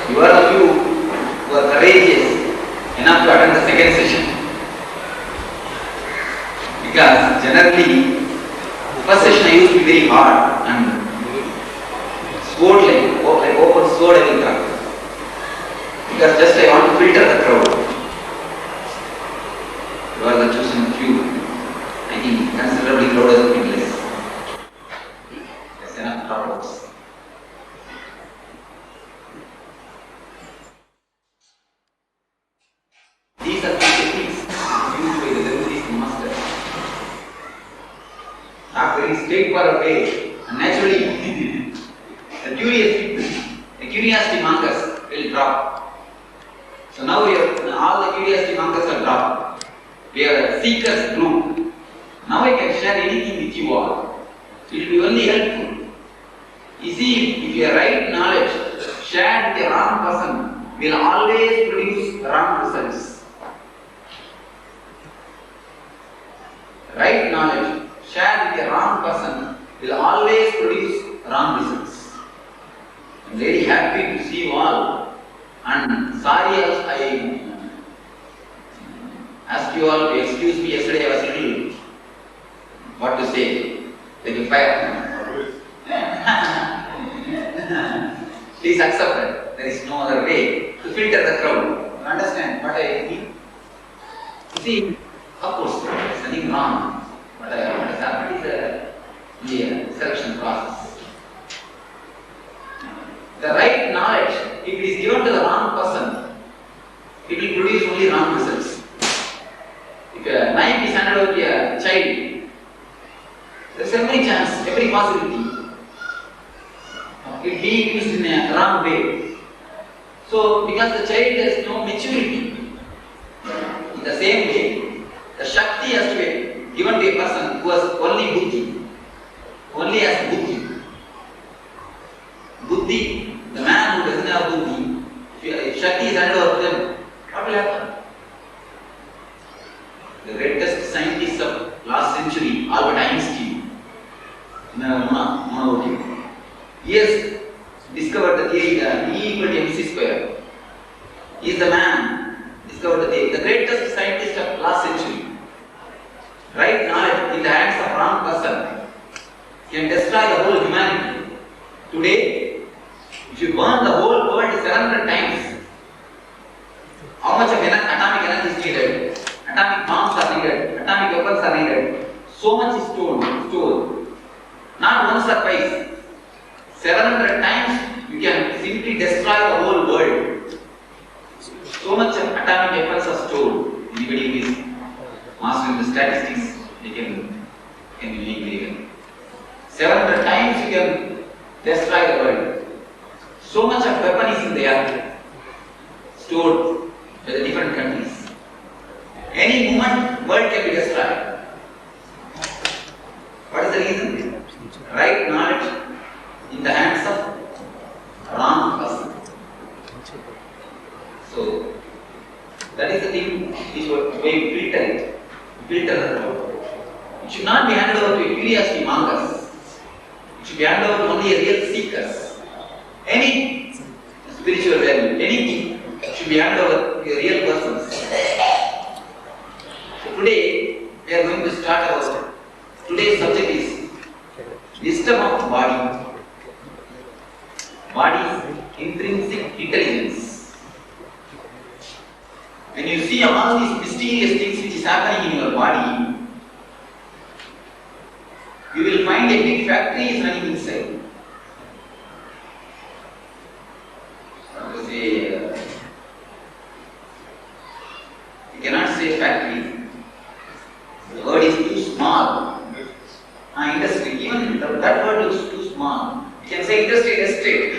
You are the few who are courageous enough to attend the second session. Because generally, first session I used to be very hard and sword like open sword I will talk. Because just I want to filter the crowd. You are the chosen few. I think considerably crowd has been less. That's enough dropouts. These are the techniques used by the Buddhist master. Not very straightforward way, and naturally, the curious people, the curiosity mongers will drop. So now all the curiosity mongers are dropped. We are a seekers group. Now I can share anything with you all. It will be only helpful. You see, if your right knowledge shared with the wrong person will always produce wrong results. Right knowledge shared with the wrong person will always produce wrong results. I am very happy to see you all, and sorry I asked you all to excuse me. Yesterday I was a little, what to say, like a fire. Please accept it. There is no other way to filter the crowd. You understand what I mean? You see, of course, there is nothing wrong. What has happened is the selection process. The right knowledge, if it is given to the wrong person, it will produce only wrong results. If a knife is handed over to a child, there is every chance, every possibility it being used in a wrong way. So, because the child has no maturity, in the same way, the Shakti has to be given to a person who has only Buddhi, only has Buddhi. Buddhi, the man who doesn't have Buddhi, if Shakti is handed over to them, what will happen? The greatest scientist of last century, Albert Einstein, he has discovered the theory that E equal to mc square. He is the man discovered the theory, the greatest scientist of last century. Right knowledge in the hands of wrong person can destroy the whole humanity. Today, if you burn the whole world 700 times, how much of atomic energy is needed? Atomic bombs are needed, atomic weapons are needed. So much is stored. Not once or twice. 700 times you can simply destroy the whole world. So much of atomic weapons are stored. Anybody who is mastering the statistics, they can believe very well. 700 times you can destroy the world. So much of weapon is in the earth, stored by the different countries. Any moment, world can be destroyed. What is the reason? Right knowledge in the hands of wrong person. So, that is the thing which we filter it. Filter the crowd. It should not be handed over to curiosity mongers. It should be handed over to only real seekers. Any spiritual value, anything should be handed over to real persons. So today we are going to start our today's subject is wisdom of body. Body's intrinsic intelligence. When you see all these mysterious things which is happening in your body, you will find a big factory is running inside. You cannot say factory. The word is too small. Industry, even that word is too small. You can say industrial estate.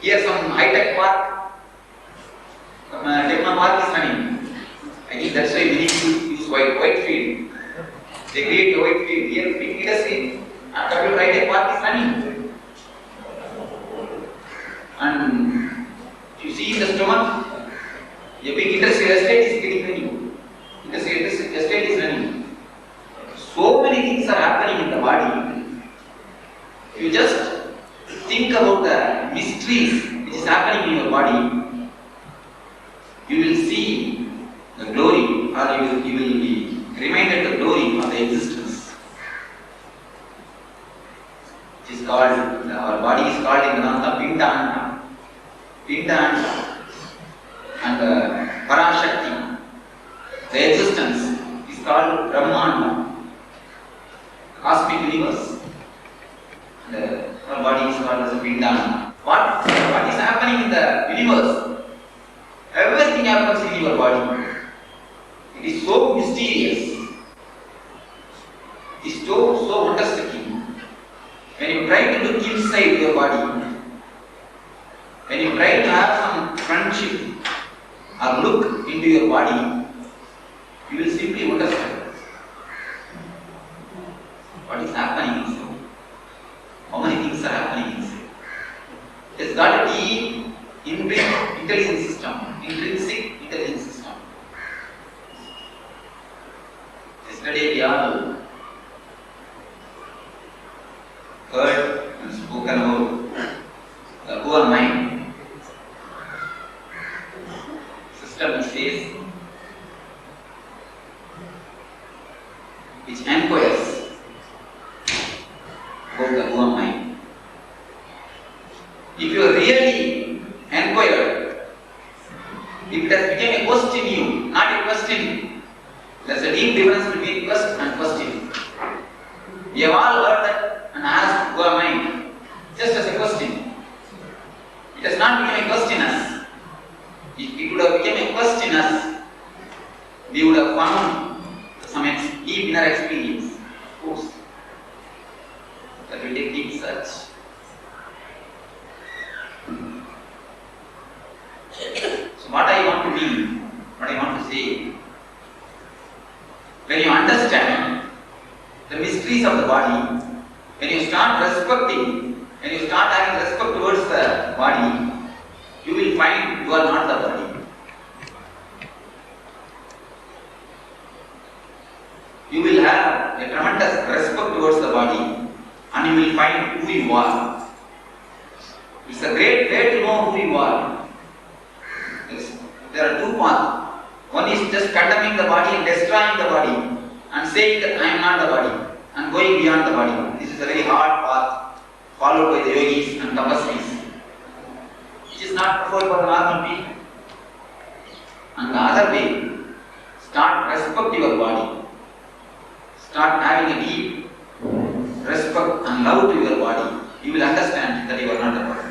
Here some high-tech park, techno park is running. I think that's why many people use white field. They create a white field. Here big industry, and high-tech park is running. And you see in the stomach, a big industrial estate is getting running. Industrial estate is running. So many things are happening in the body. You just think about the mysteries which is happening in your body, you will see the glory, or you will be reminded the glory of the existence. It is called, our body is called in Vedanta Pindanda. Pindanda and Parashakti. The existence is called Brahmanda, cosmic universe. Our body is called as a Pindanda. What is happening in the universe? Everything happens in your body. It is so mysterious. It is so wonder-striking. When you try to look inside your body, when you try to have some friendship or look into your body, you will simply understand what is happening inside. How many things are happening inside. It has got a deep intelligence system, intrinsic intelligence system. Yesterday we all heard and spoken about the whole mind system which says, which inquires about the whole mind. If you really inquire, if it has become a question in you, not a question, there is a deep difference between quest and question. We have all heard that and asked our mind just as a question. It has not become a question us. If it would have become a question us, we would have found some deep inner experience. Of course, that will take deep search. So what I want to mean, what I want to say, when you understand the mysteries of the body, when you start respecting, when you start having respect towards the body, you will find you are not the body. You will have a tremendous respect towards the body and you will find who you are. It's a great way to know who you are. There are two paths. One is just condemning the body and destroying the body and saying that I am not the body and going beyond the body. This is a very hard path followed by the yogis and tapasvis. It is not preferred for the normal people. And the other way, start respect your body. Start having a deep respect and love to your body. You will understand that you are not the body.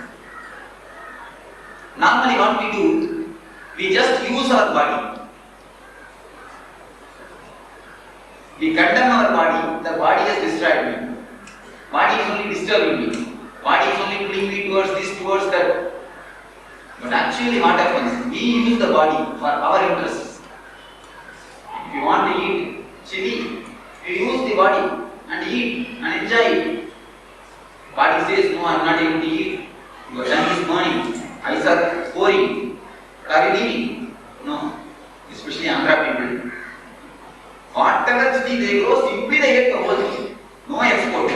Normally what we do, we just use our body. We condemn our body, the body has destroyed me. Body is only disturbing me. Body is only pulling me towards this, towards that. But actually what happens? We use the body for our interests. If you want to eat chili, you use the body and eat and enjoy it. Body says, no, I am not able to eat. Your tongue is burning. Eyes are pouring. But are you eating? No. Especially Andhra people. Whatever chili they grow, simply they get the whole thing. No export.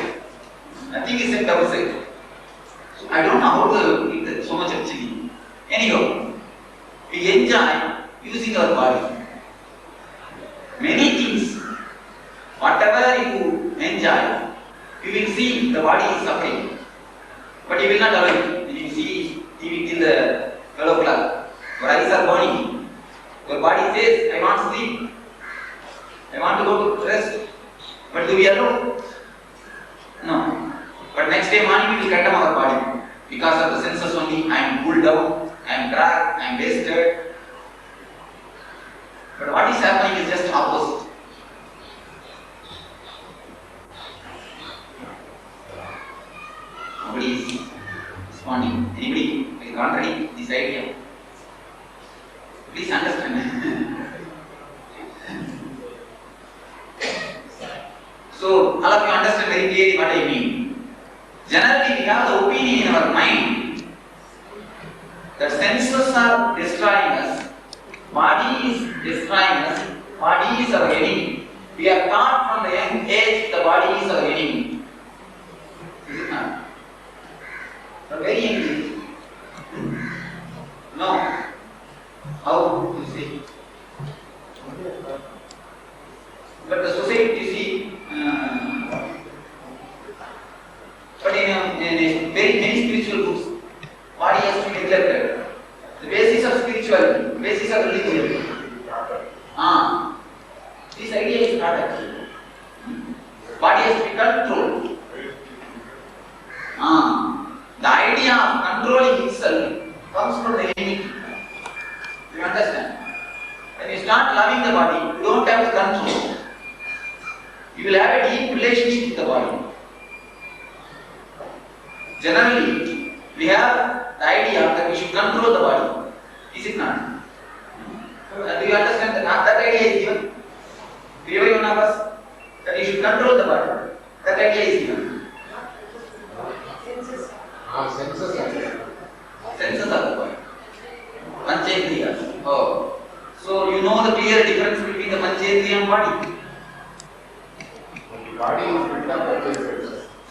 Nothing is sent outside. So I don't know how to eat so much of chili. Anyhow, we enjoy using our body. Many things, whatever you enjoy, you will see the body is suffering. But you will not allow it. When you see TV till the 12 o'clock, your eyes are burning. Your body says, I want sleep. I want to go to rest. But do we allow? No. But next day morning we will condemn our body. Because of the senses only, I am pulled down, I am dragged, I am wasted. But what is happening is just opposite. Nobody is responding. Anybody is not ready this idea? Please understand. So, all of you understand very clearly what I mean. Generally, we have the opinion in our mind that senses are destroying us, body is destroying us, body is our enemy. We are taught from the young age the body is our enemy. Is it not? But very young age. No. How you see? But the society, you see, but in very many spiritual books, body has to be neglected. The basis of spirituality, basis of religion. This idea is not actually. Body has to be controlled. The idea of controlling itself comes from the enemy. You understand? When you start loving the body, you don't have to control. You will have a deep relationship with the body. Generally, we have the idea that we should control the body. Is it not? Do you understand that idea is given? To every one of us, that you should control the body. That idea is given. Senses of the body. Panchendriyas. Oh. So you know the clear difference between the Panchendriya and body. Body is built up by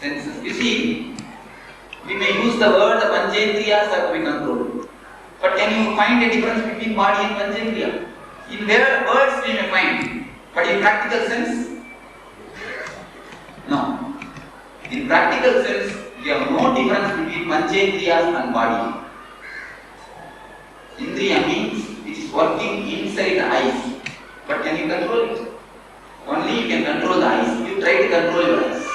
senses. You see, we may use the word the Panchendriyas are to be controlled. But can you find a difference between body and Panchendriya? In their words we may find, but in practical sense? No. In practical sense, we have no difference between Panchendriyas and body. Indriya means it is working inside the eyes. But can you control it? Only you can control the eyes. You try to control your eyes.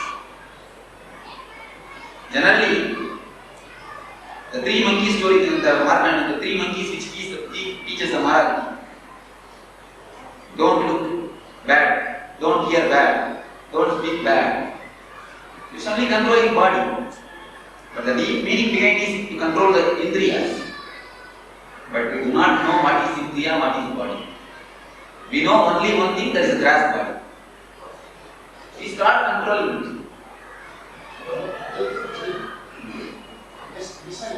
Generally, the three monkeys story, the three monkeys which teaches the morality. Don't look bad, don't hear bad, don't speak bad. You only control your body. But the deep meaning behind is to control the indriyas. But we do not know what is indriya, what is body. We know only one thing, that is the grass body. We start controlling it. Just listen.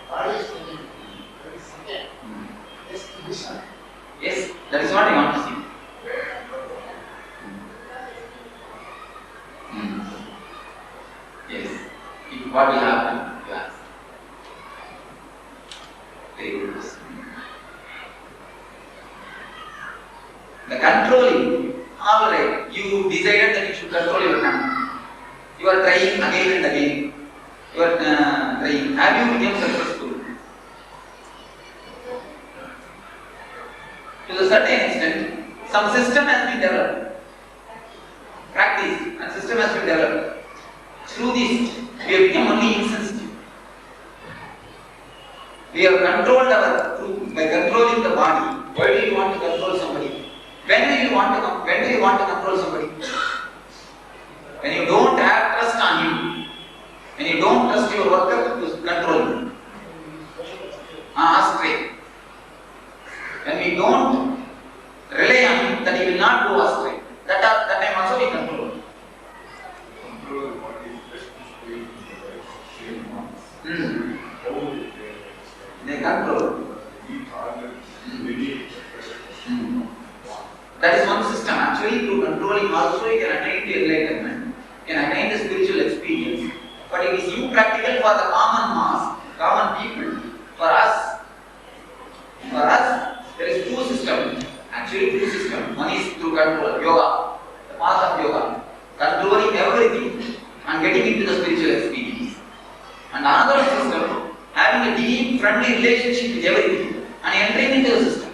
Body is thinking. Just listen. Yes, that is what I want to see. Yes. What will happen? You ask. Very good. The controlling. Alright, you decided that you should control your tongue. You are trying again and again. You are trying. Have you become successful? To a certain extent, some system has been developed. Practice and system has been developed. Through this, we have become only insensitive. We have controlled by controlling the body. Why do you want to control somebody? When do you want to control somebody? When you don't have trust on him. When you don't trust your worker to control him. Astray. When we don't rely on him, that he will not go astray. That time also we control. Control the body is just to stay in the same They control. That is one system. Actually, through controlling also you can attain to enlightenment, you can attain the spiritual experience. But it is impractical for the common mass, common people. For us, there is two systems. Actually, two systems. One is through control, yoga, the path of yoga, controlling everything and getting into the spiritual experience. And another system, having a deep, friendly relationship with everything and entering into the system.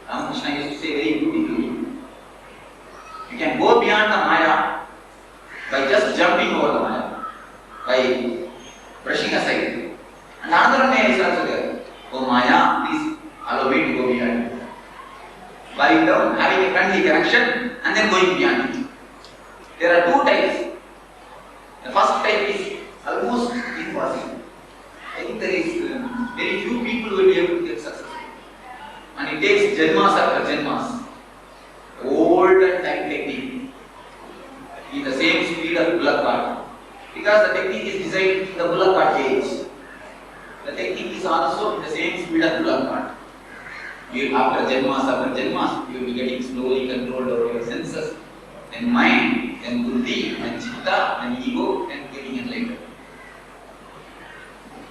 Ramakrishna used to say very beautifully, you can go beyond the Maya by just jumping over the Maya, by brushing aside. And another Maya is also there. Oh Maya, please allow me to go beyond it. Bowing down, having a friendly connection, and then going beyond it. There are two types. The first type is almost impossible. I think there is very few people who will be able to get successful. And it takes janmas after janmas. Old and time technique. In the same speed of bullock cart. Because the technique is designed in the bullock cart age. The technique is also in the same speed of bullock cart. You after janmas, you will be getting slowly controlled over your senses, then mind, then buddhi, then chitta, then ego, then getting enlightened.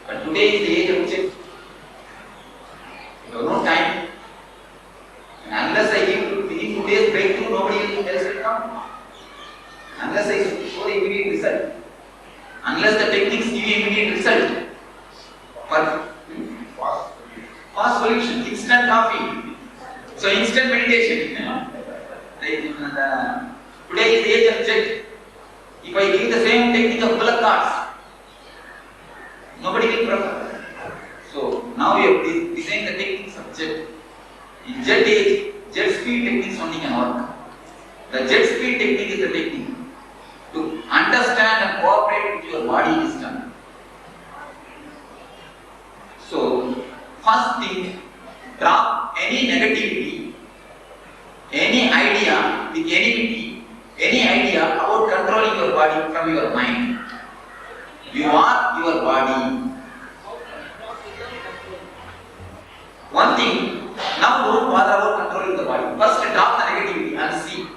But today is the age of check. You have no time. And unless I give within 2 days breakthrough, nobody else will come. Unless I show the immediate result. Unless the techniques give you immediate result. But fast solution, instant coffee. So instant meditation. Today is the age of jet. If I give the same technique of bullock carts, nobody will prefer. So now we have designed the techniques of jet. In jet age, jet speed techniques only can work. The jet speed technique is the technique to understand and cooperate with your body is done. So, first thing, drop any negativity, any idea with enmity, any idea about controlling your body from your mind. You are your body. One thing, now don't bother about controlling the body. First drop the negativity and see.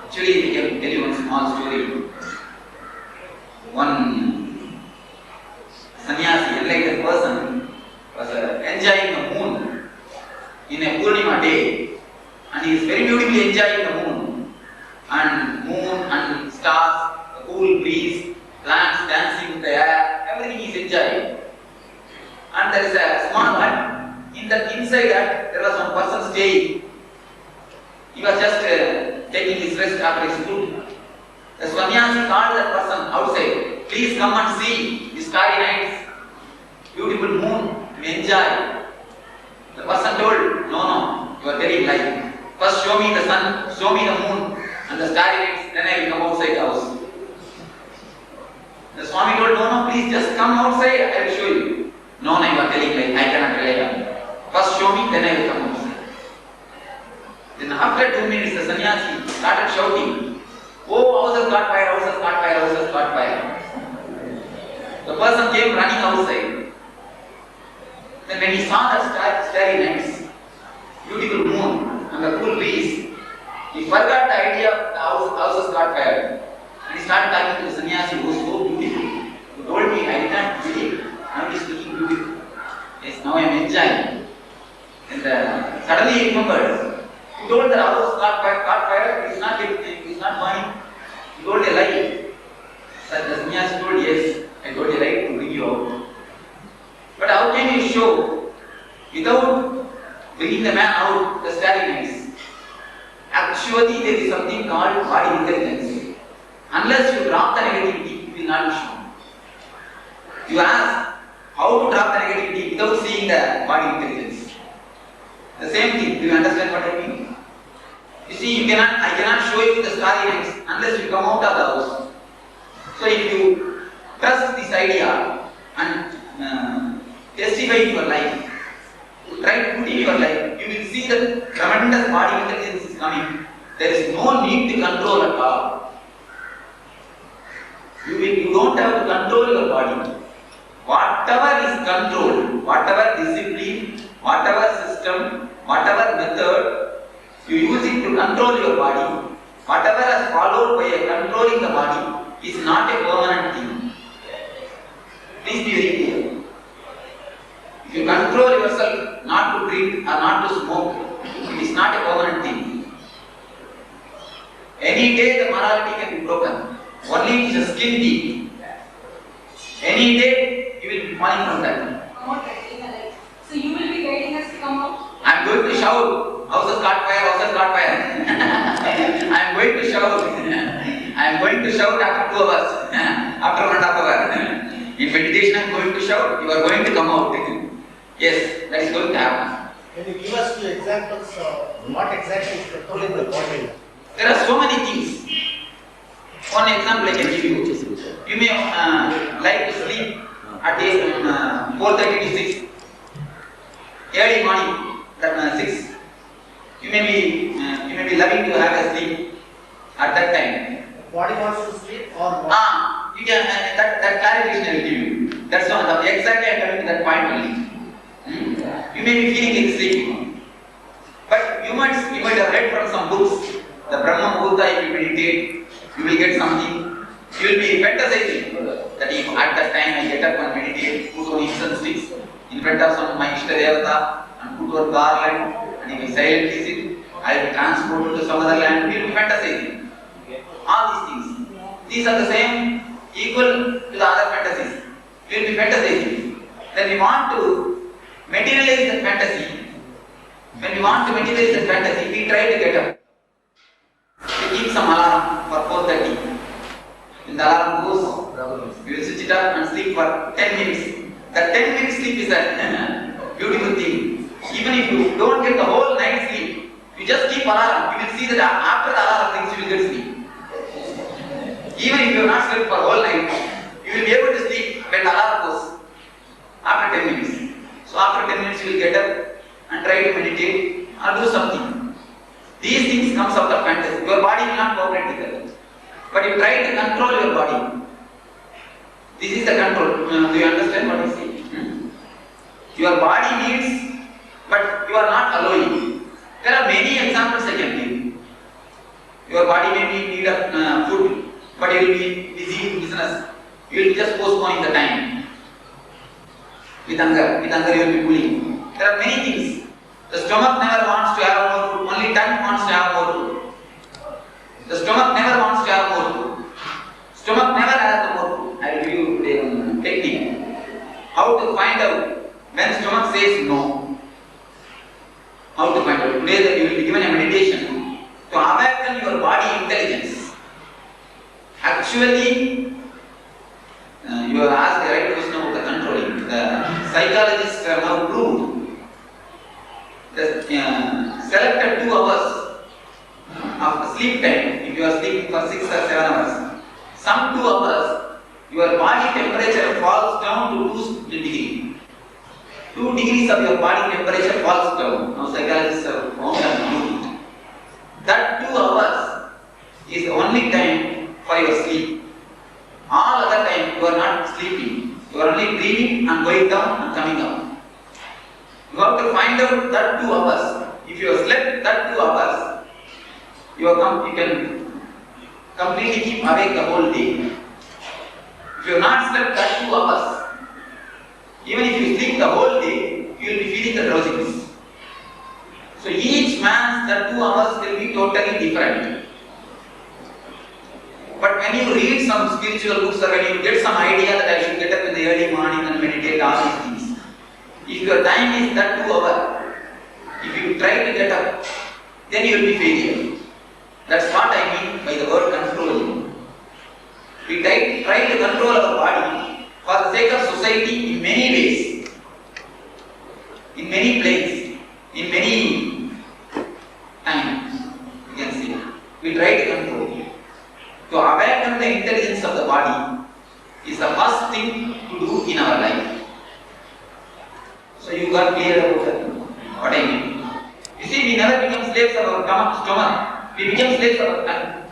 Actually, I can tell you one small story. One sannyasi, enlightened person, was enjoying the moon in a Purnima day, and he is very beautifully enjoying the moon and stars, the cool breeze, plants dancing in the air, everything he is enjoying. And there is a small hut. Inside that there was one person staying. He was just taking his rest after his food. The sannyasi called that person outside. Please come and see the starry nights, beautiful moon, you enjoy. The person told, no, you are telling lie. First show me the sun, show me the moon and the starry nights, then I will come outside the house. The Swami told, no, please just come outside, I will show you. No, you are telling lie, I cannot rely on you. First show me, then I will come outside. Then after 2 minutes, the sannyasi started shouting, oh, houses caught fire, houses caught fire, houses caught fire. The person came running outside. Then when he saw the starry nights, beautiful moon and the cool breeze, he forgot the idea of the houses caught fire. And he started talking to the sannyasi who was so beautiful. He told me, I did not believe. Now he is looking beautiful. Yes, now I am enjoying. And suddenly he remembered. He told the house caught fire, it is not burning. He told a lie. So the sannyasi told, yes, I told a lie to bring you out. But how can you show without bringing the man out the starry nights? Actually, there is something called body intelligence. Unless you drop the negativity, it will not be shown. You ask how to drop the negativity without seeing the body intelligence. The same thing. Do you understand what I mean? You see, I cannot show you the starry nights unless you come out of the house. So if you trust this idea and testify in your life, try to put in your life, you will see that tremendous body intelligence is coming. There is no need to control at all. You don't have to control your body. Whatever is controlled, whatever discipline, whatever system, whatever method, you use it to control your body. Whatever is followed by controlling the body is not a permanent thing. Please be very clear. If you control yourself not to drink or not to smoke, it is not a permanent thing. Any day the morality can be broken. Only it is a skin deep. Any day you will be falling from that. So you will be guiding us to come out? I am going to shout, houses caught fire, houses caught fire. I am going to shout. I am going to shout after 2 hours, after 1.5 hours. In meditation I am going to shout, you are going to come out. Yes, that is going to happen. Can you give us 2 examples of what exactly is controlling the body? There are so many things. One example I can give you. You may like to sleep at 4:30 to 6. Early morning, 6. You may be loving to have a sleep at that time. Body wants to sleep or what? You can that clarification I will give you. That's all. Exactly I am coming to that point only. You may be feeling like sleeping. But you might have read from some books, the Brahma Muhurta, if you meditate, you will get something. You will be fantasizing that if at that time I get up and meditate, put on incense sticks in front of some of my Ishta Devata and put on garland, and if I silently sit, I will be transported to some other land. We will be fantasizing. All these things. These are the same, equal to the other fantasies. We will be fantasizing. Then we want to materialize that fantasy. When we want to materialize that fantasy, we try to get up. We keep some alarm for 4:30. When the alarm goes, we will switch it up and sleep for 10 minutes. That 10 minutes sleep is a beautiful thing. Even if you don't get the whole night sleep, you just keep alarm. You will see that after the alarm rings, you will get sleep. Even if you have not slept for whole night, you will be able to sleep when the alarm goes. After 10 minutes. So after 10 minutes, you will get up and try to meditate or do something. These things comes out of fantasy. Your body will not cooperate with that. But you try to control your body. This is the control. Do you understand what I say? Your body needs, but you are not allowing. There are many examples I can give. Your body may be need of food, but you will be busy in business. You will be just postponing the time. With hunger you will be pulling. There are many things. The stomach never wants to have more food, only tongue wants to have more food. The stomach never wants to have more food. Stomach never has more food. I will give you a technique. How to find out when stomach says no. How to find out? Today that you will be given a meditation to awaken your body intelligence. Actually, you have asked the right question about the controlling. The psychologists have now proved that selected 2 hours of sleep time, if you are sleeping for 6 or 7 hours, some 2 hours, your body temperature falls down to 2 degrees. 2 degrees of your body temperature falls down. Now psychologists have found and proved it. That 2 hours is the only time for your sleep. All other time you are not sleeping. You are only breathing and going down and coming up. You have to find out that 2 hours. If you have slept that 2 hours, you can completely keep awake the whole day. If you have not slept that 2 hours, even if you sleep the whole day, you will be feeling the drowsiness. So each man's that 2 hours will be totally different. But when you read some spiritual books or when you get some idea that I should get up in the early morning and meditate all these things, if your time is that 2 hours, if you try to get up, then you will be failure. That's what I mean by the word controlling. We try to control our body for the sake of society in many ways, in many places, in many times. You can see. We try to control it. To awaken the intelligence of the body is the first thing to do in our life. So you got clear about that? What I mean? You see, we never become slaves of our stomach. We become slaves of our tongue.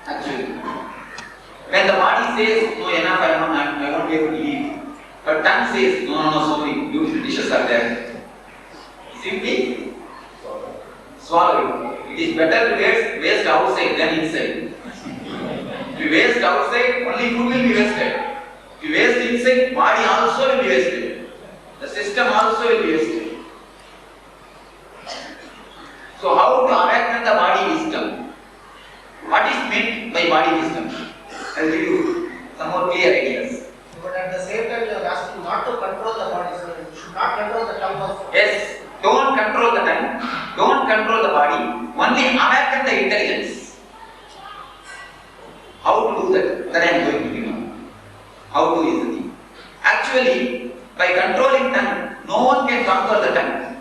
Actually. When the body says, no, enough, I won't be able to eat. But tongue says, no, so many beautiful dishes are there. Simply swallow it. It is better to waste outside than inside. If you waste outside, only food will be wasted. If you waste inside, body also will be wasted. The system also will be wasted. So how to awaken the body wisdom? What is meant by body wisdom? I will give you some more clear ideas. But at the same time, you are asking not to control the body, so you should not control the tongue also. Yes, don't control the tongue, don't control the body, only awaken the intelligence. How to do that? That I am going to give you. How to is the thing. Actually, by controlling tongue, no one can conquer the tongue.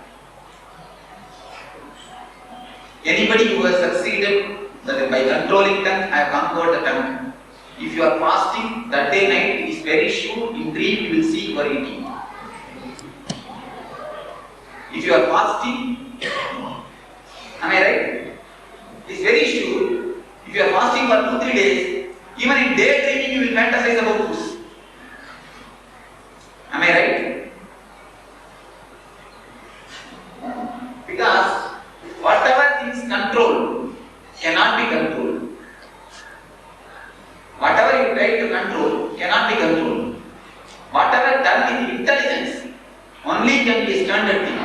Anybody who has succeeded that by controlling tongue, I have conquered the tongue. If you are fasting, that day night it is very sure in dream you will see you are eating. If you are fasting, am I right? It is very sure. If you are fasting for 2-3 days, even in daydreaming you will fantasize about foods. Am I right? can be a standard thing.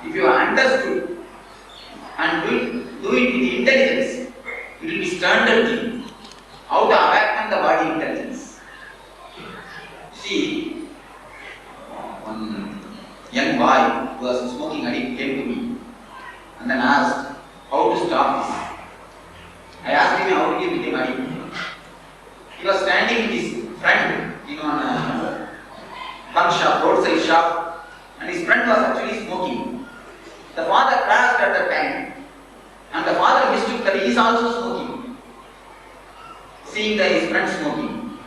If you are understood and do it with intelligence, it will be standard thing. How to awaken the body intelligence. See, one young boy who was smoking addict came to me and then asked how to stop this. I asked him how did he become addict. He was standing with his friend in one bunk shop, roadside shop, and his friend was actually smoking. The father crashed at that time, and the father mistook that he is also smoking, seeing that his friend smoking.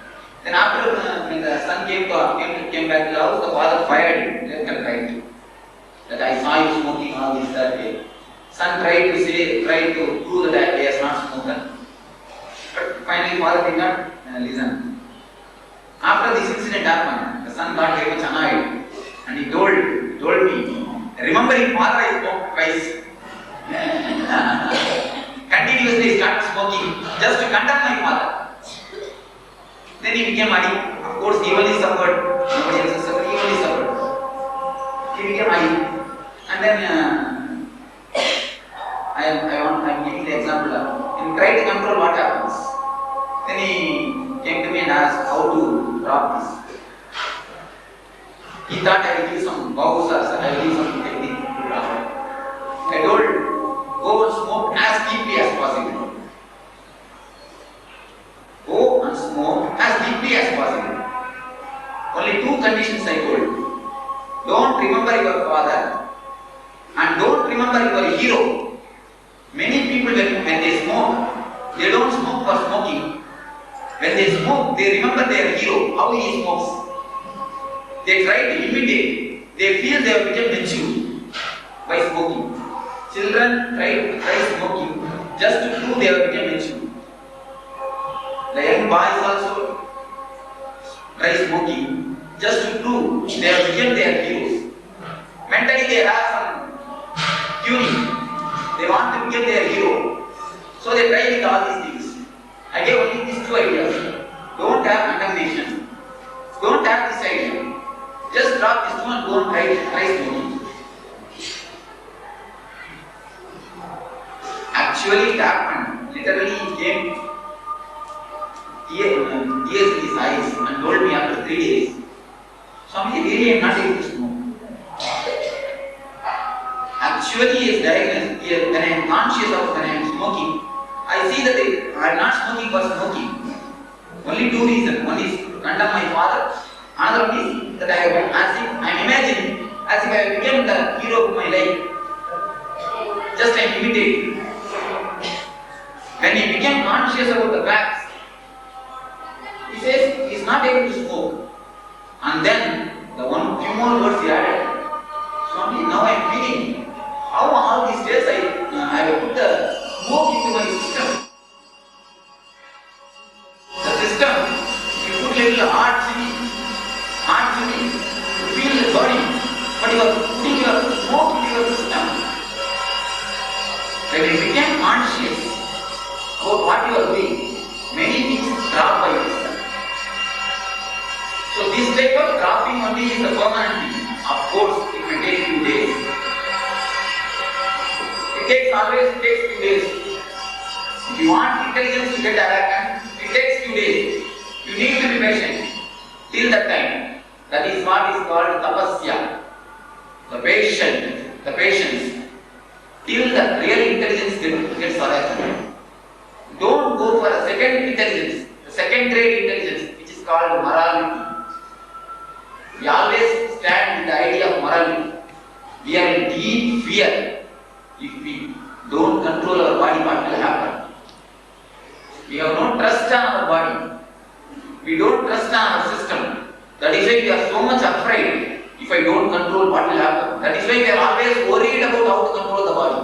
Then after when the son came back to the house, the father fired him left and right. That I saw you smoking all this that day. Son tried to prove that he has not smoked. But finally father did not listen. After this incident happened, the son got very much annoyed and he told me, remembering father I smoked twice. Continuously he started smoking just to condemn my father. Then he became addict. Of course, he only suffered, nobody else suffered, he only suffered. He became addict. And then I'm giving the example. In try to control what happens. Then he came to me and asked how to drop this. He thought I will give some vows or I will give some technique to drop it. I told, go and smoke as deeply as possible. Go and smoke as deeply as possible. Only two conditions I told. Don't remember your father and don't remember your hero. Many people when they smoke, they don't smoke for smoking. When they smoke, they remember their hero, how he smokes. They try to imitate. They feel they have become mature by smoking. Children try smoking just to prove they have become mature. The young boys also try smoking just to prove they have become their heroes. Mentally they have some tuning. They want to become their hero. So they try with all these things. I gave only these two ideas. Don't have condemnation. Don't have this idea. Just drop this one and go and try smoking. Actually it happened. Literally he came tears in his eyes and told me after 3 days, Swamiji, really I am not able to smoke. Actually he is diagnosed, when I am conscious of when I am smoking, I see that I am not smoking for smoking. Only two reasons. One is to condemn my father. Another one is that I am imagining as if I became the hero of my life. Just I am imitating. When he became conscious about the facts, he says he is not able to smoke. And then the few more words he added. Swami, now I am feeling how all these days I have put the smoke into my system. The system, you put little hard chili, you feel the burning, but you are putting your smoke into your system. When you become conscious about what you are doing, many things drop by yourself. So this type of dropping only is the permanent thing. Of course, it may take few days. It always takes few days. If you want intelligence to get awakened, it takes few days. You need to be patient till that time. That is what is called tapasya. The patience. Till the real intelligence gets awakened. Don't go for a second intelligence, the second grade intelligence, which is called morality. We always stand with the idea of morality. We are in deep fear. If we don't control our body, what will happen? We have no trust on our body. We don't trust on our system. That is why we are so much afraid. If I don't control, what will happen? That is why we are always worried about how to control the body,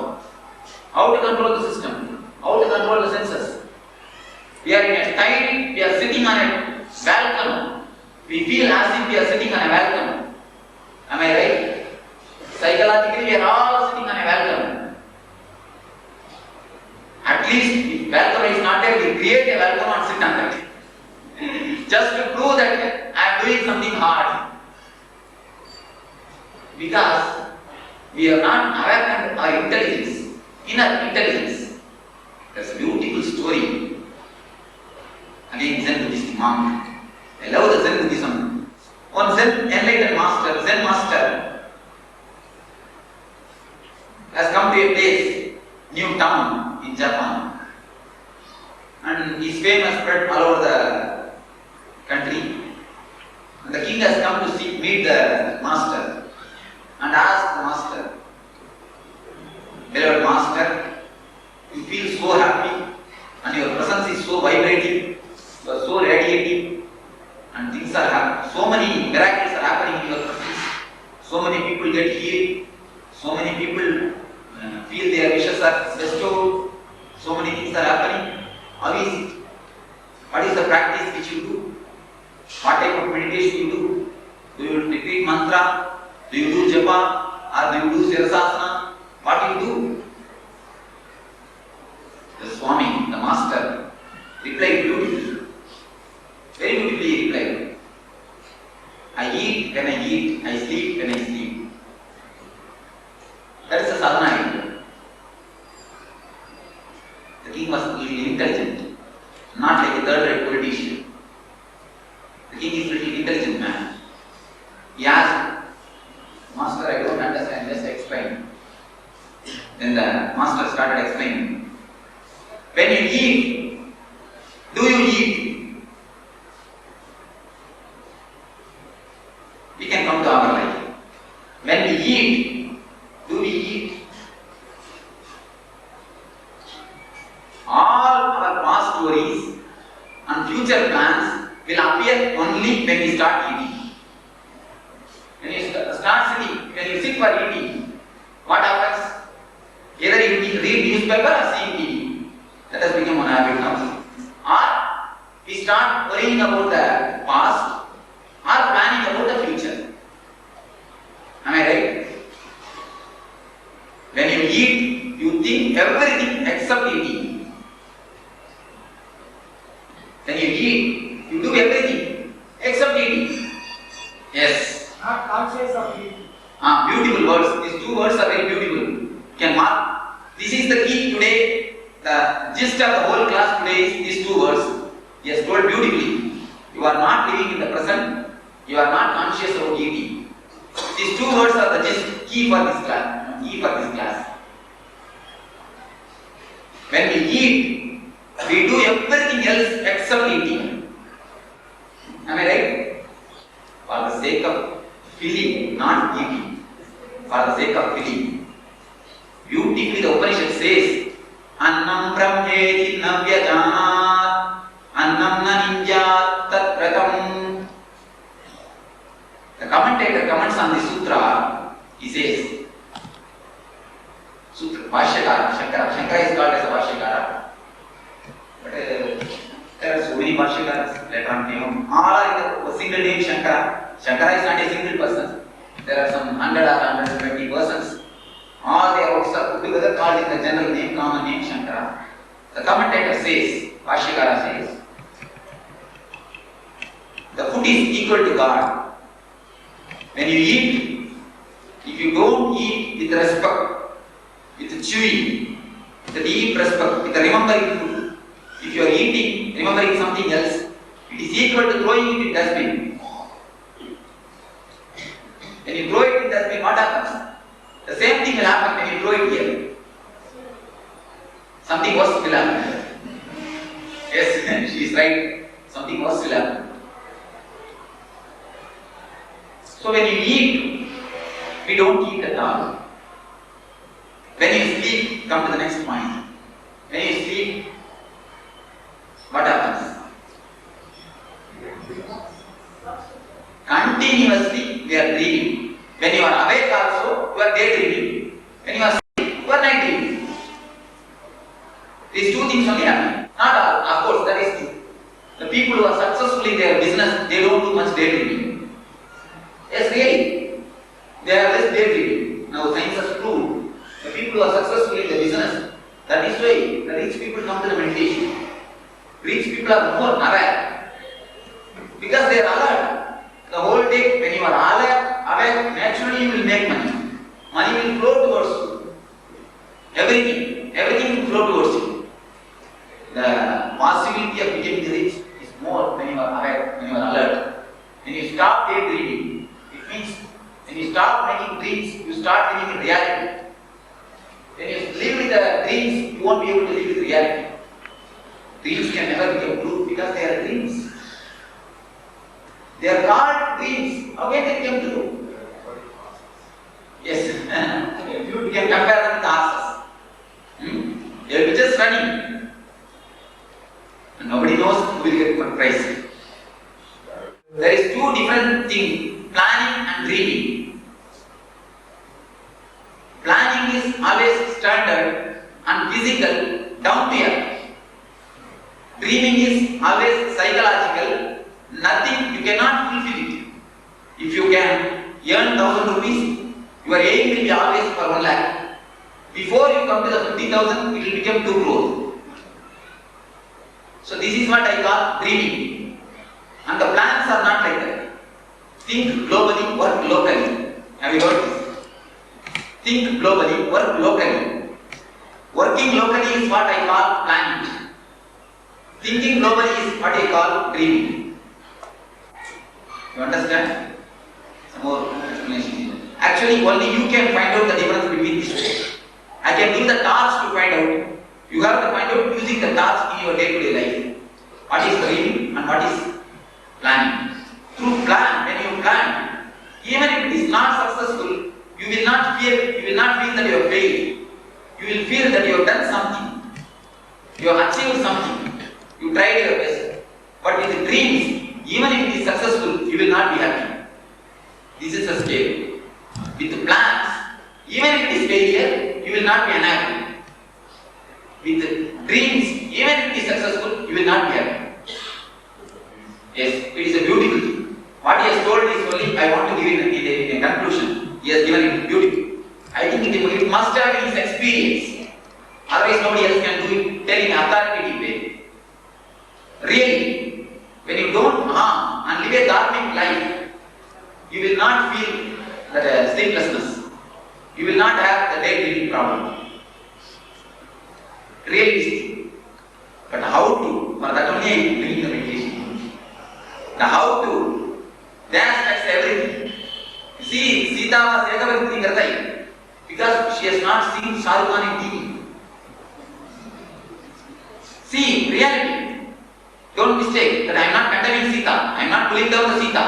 how to control the system, how to control the senses. We are in a tight, we are sitting on a balcony. We feel as if we are sitting on a balcony. Am I right? Psychologically, we are all sitting on a balcony. At least, if balcony is not there, we create a balcony and sit on that. Just to prove that I am doing something hard. Because we have not awakened our intelligence, inner intelligence. That's a beautiful story. Again, Zen Buddhist monk. I love the Zen Buddhism. One Zen enlightened master, Zen master, has come to a place, new town in Japan. And his fame has spread all over the country. And the king has come to meet the master and ask the master, beloved master, you feel so happy and your presence is so vibrating, you are so radiating, and things are happening. So many miracles are happening in your presence. So many people get healed. So many people feel their wishes are bestowed. So many things are happening. How is it? What is the practice which you do? What type of meditation you do? Do you repeat mantra? Do you do japa? Or do you do sirasasana? What do you do? The Swami, the master, replied beautifully. Very beautifully he replied. I eat when I eat, I sleep when I sleep. That is the sadhana idea. The king was little intelligent, not like a third-rate politician. The king is a little intelligent man. He asked, Master, I don't understand, just explain. Then the master started explaining. When you eat, do you eat? We can come to our life. When we eat, do we eat? All our past worries and future plans will appear only when we start eating. When you start sitting, when you sit for eating, what happens? Either you read newspaper or see TV. That has become one habit now. Or we start worrying about the past or planning about the future. Am I right? When you eat, you think everything except eating. When you eat, you do everything except eating. Yes. Not conscious of eating. Beautiful words. These two words are very beautiful. You can mark. This is the key today. The gist of the whole class today is these two words. He has told beautifully. You are not living in the present. You are not conscious about eating. These two words are the gist, key for this class. Key for this class. When we eat, we do everything else except eating. Am I right? For the sake of feeling, not eating. For the sake of feeling. Beautifully the Upanishad says, Annam brahmeti navyajanat, annam na ninjat tat pratam. The commentator comments on the sutra, he says, Sutra, Bhashyakara, Shankara is called as a Bhashyakara. But there are so many Bhashyakaras, later on came. All are in a single name Shankara. Shankara is not a single person. There are some 100 or 120 persons. All their works are put together called in the general name, common name Shankara. The commentator says, Bhashyakara says, the food is equal to God. When you eat, if you don't eat with respect, with chewing, with a deep respect, with a remembering food, if you are eating, remembering something else, it is equal to throwing it in dustbin. When you throw it in dustbin, what happens? The same thing will happen when you throw it here. Something worse will happen. Yes, she is right. Something worse will happen. So when you eat, we don't eat at all. When you sleep, come to the next point. When you sleep, what happens? Continuously we are dreaming. When you are awake also, you are daydreaming. When you are asleep, you are night dreaming. These two things only happen. Not all, of course, that is true. The people who are successful in their business, they don't do much daydreaming. Yes, really. They are less daydreaming. Now science has proved the people who are successful in their business, that is why the rich people come to the meditation. Rich people are more aware. Because they are alert. The whole day, when you are alert, aware, naturally you will make money. Money will flow towards you. Everything will flow towards you. The possibility of becoming rich is more when you are aware, when you are alert. When you stop daydreaming, it means when you stop making dreams, you start living in reality. When you live with the dreams, you won't be able to live with reality. Dreams can never become true because they are dreams. They are called dreams. How can they become true? Yes. You can compare them with horses. They will be just running. And nobody knows who will get what prize. There is two different things, planning and dreaming. Planning is always standard and physical, down to earth. Dreaming is always psychological, nothing, you cannot fulfill it. If you can earn 1,000 rupees, your aim will be always for 1 lakh. Before you come to the 50,000, it will become 2 crore. So this is what I call dreaming. And the plans are not like that. Think globally, work locally. Have you heard this? Think globally, work locally. Working locally is what I call planning. Thinking globally is what I call dreaming. You understand? Some more explanation. Actually, only you can find out the difference between these two. I can give the task to find out. You have to find out using the task in your day-to-day life. What is dreaming and what is planning? Through plan, when you plan, even if it is not successful, you will not feel that you have failed. You will feel that you have done something. You have achieved something. You tried your best. But with the dreams, even if it is successful, you will not be happy. This is the scale. With the plans, even if it is failure, you will not be unhappy. With the dreams, even if it is successful, you will not be happy. Yes, it is a beautiful thing. What he has told is only I want to give in a conclusion. He has given it beautiful. I think it must have been his experience. Otherwise nobody else can do it, tell in authoritative way. Really, when you don't harm and live a dharmic life, you will not feel that sleeplessness. You will not have the daydreaming problem. Realistic. But how to? For that only I am bringing the meditation. The how to, that affects everything. See, Sita was Ekavakti Kartai because she has not seen Shah Rukh Khan in TV. See, reality. Don't mistake that I am not condemning Sita. I am not pulling down the Sita.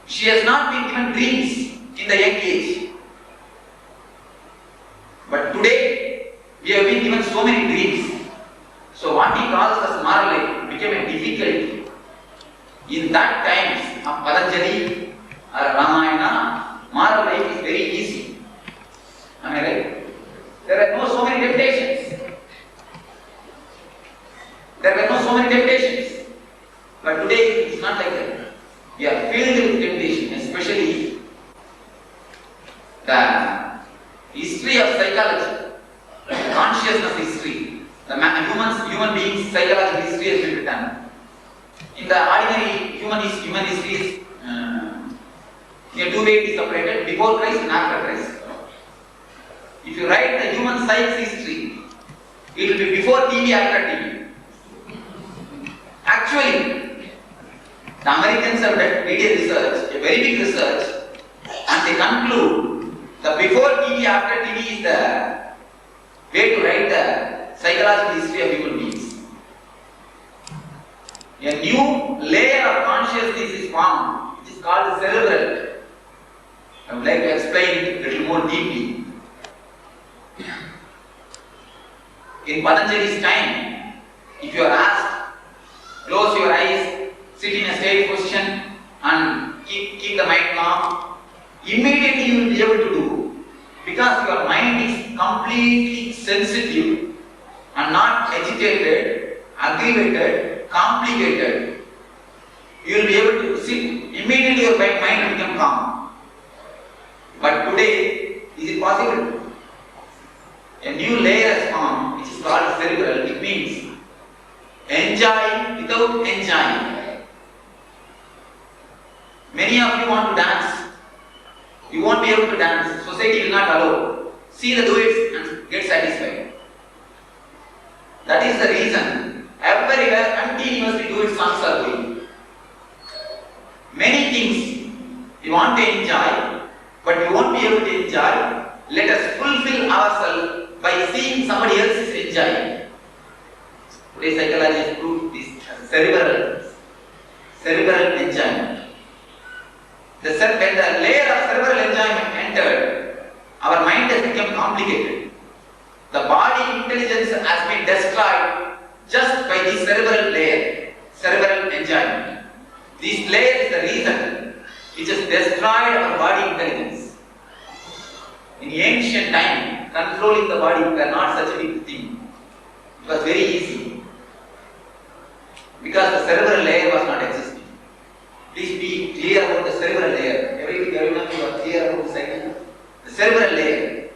She has not been given dreams in the young age. But today, we have been given so many dreams. So what he calls as moral life became a difficulty. In that times of Patanjali or Ramayana, moral life is very easy. Am I right? There are no so many temptations. There were no so many temptations. But today it is not like that. We are filled with temptation, especially the history of psychology, consciousness history. The human beings' psychological history has been written. In the ordinary human history is in two ways separated, before Christ and after Christ. If you write the human science history, it will be before TV, after TV. Actually, the Americans have done research, a very big research, and they conclude the before TV, after TV is the way to write the psychological history of human beings. A new layer of consciousness is formed, which is called the cerebral. I would like to explain it a little more deeply. In Patanjali's time, if you are asked, close your eyes, sit in a straight position and keep the mind calm, immediately you will be able to do. Because your mind is completely sensitive and not agitated, aggravated, complicated. You will be able to sit, immediately your mind will become calm. But today, is it possible? A new layer has formed, which is called cerebral. It means enjoying without enjoying. Many of you want to dance, You won't be able to dance. Society will not allow. See the duets and get satisfied. That is the reason everywhere continuously duet songs are going. Many things we want to enjoy, but we won't be able to enjoy. Let us fulfill ourselves by seeing somebody else is enjoying. Today's psychology has proved this cerebral enjoyment. When the layer of cerebral enjoyment entered, our mind has become complicated. The body intelligence has been destroyed just by this cerebral layer, cerebral enjoyment. This layer is the reason which has destroyed our body intelligence. In ancient time, controlling the body was not such a big thing. It was very easy. Because the cerebral layer was not existing. Please be clear about the cerebral layer. Everyone you are clear about the cerebral layer.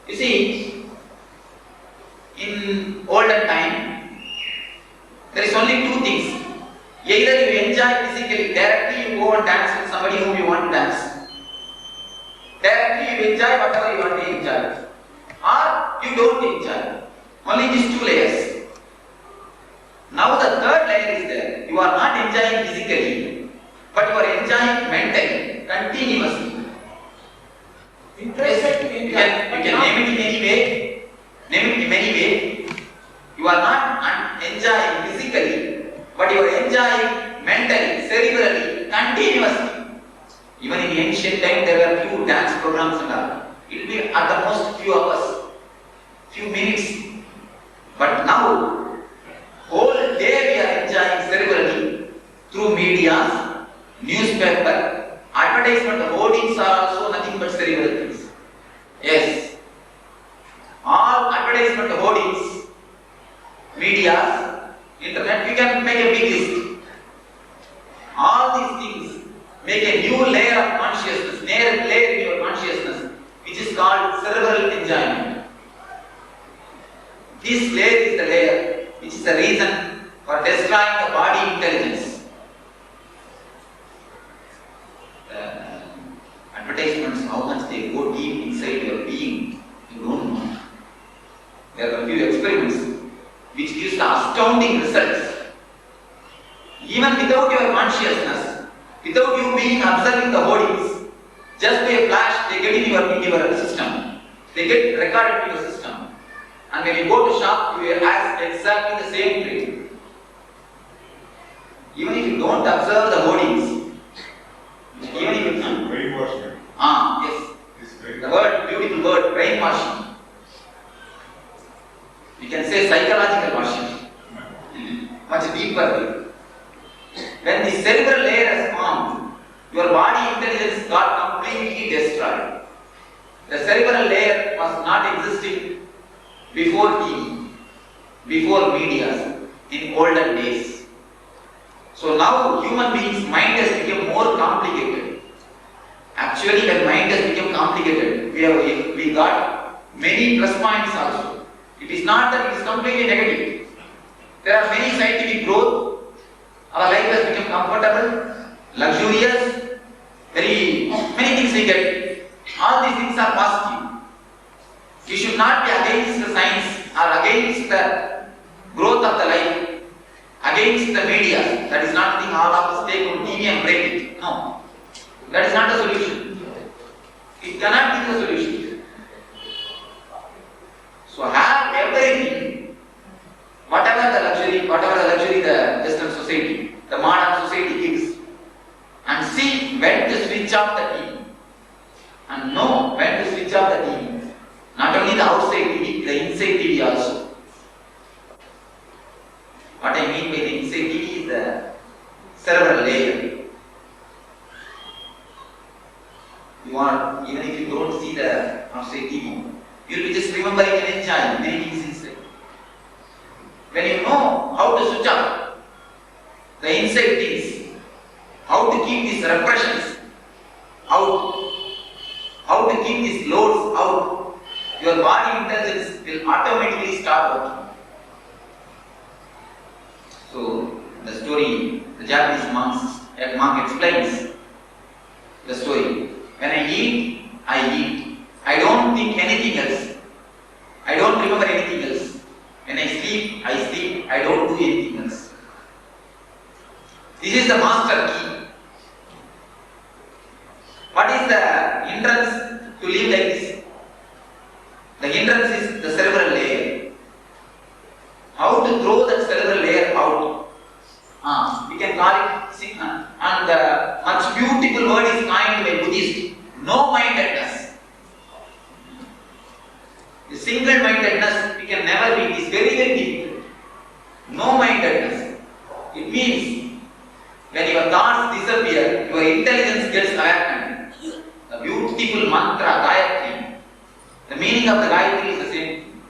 You see, in olden time, there is only two things. Either you enjoy physically, directly you go and dance with somebody whom you want to dance. Directly you enjoy whatever you want to enjoy. Or you don't enjoy. Only these two layers. Now the third layer is there. You are not enjoying physically, but you are enjoying mentally, continuously. Interested to You enjoy. can name it in any way. Name it in many ways. You are not enjoying physically, but you are enjoying mentally, cerebrally, continuously. Even in ancient time, there were few dance programs and all. It will be at the most few hours, few minutes. But now, whole day we are enjoying cerebrally through media, newspaper, advertisement, hoardings are also nothing but cerebral things. Yes. All advertisement, hoardings, media, internet, we can make a big list. All these things make a new layer of consciousness, layer in your consciousness, which is called cerebral enjoyment. This layer is the layer which is the reason for destroying the body intelligence. Advertisements, how much they go deep inside your being, you don't know. There are a few experiments which gives the astounding results. Even without your consciousness, without you being observing the hoardings, just by a flash they get in your system. They get recorded in your system. And when you go to shop, you ask exactly the same thing. Even if you don't observe the hoardings, even if you can. Brainwashing. Yes. The word, beautiful word, brainwashing. You can say psychological washing. Much deeper way. When the cerebral layer has formed, your body intelligence got completely destroyed. The cerebral layer was not existing before TV, before media, in olden days. So now human beings' mind has become more complicated. Actually, when mind has become complicated, we got many plus points also. It is not that it is completely negative. There are many scientific growth. Our life has become comfortable, luxurious, very many things we get. All these things are positive. You should not be against the science or against the growth of the life, against the media. That is not the thing all of us take on TV and break it. No. That is not the solution. It cannot be the solution. So have everything, whatever the luxury the Western society, the modern society gives, and see when to switch off the TV, and know when to switch off the TV. Not only the outside TV, the inside TV also. What I mean by the inside TV is the cerebral layer. You want, even if you don't see the outside TV, you will be just remembering and enjoying many things inside. When you know how to switch off the inside things, how to keep these repressions out, how to keep these loads out, your body intelligence will automatically start working. So, the story, the Japanese monk explains the story. When I eat, I eat. I don't think anything else. I don't remember anything else. When I sleep, I don't do anything else. This is the master key. What is the hindrance to live like this? The hindrance is the cerebral layer. How to throw that cerebral layer out? We can call it signal. And the much beautiful word is coined by Buddhists. No-mindedness. The single-mindedness we can never be. It is very, very difficult. No-mindedness. It means when your thoughts disappear, your intelligence gets awakened. The beautiful mantra, Gayatri. The meaning of the Gayatri is the same.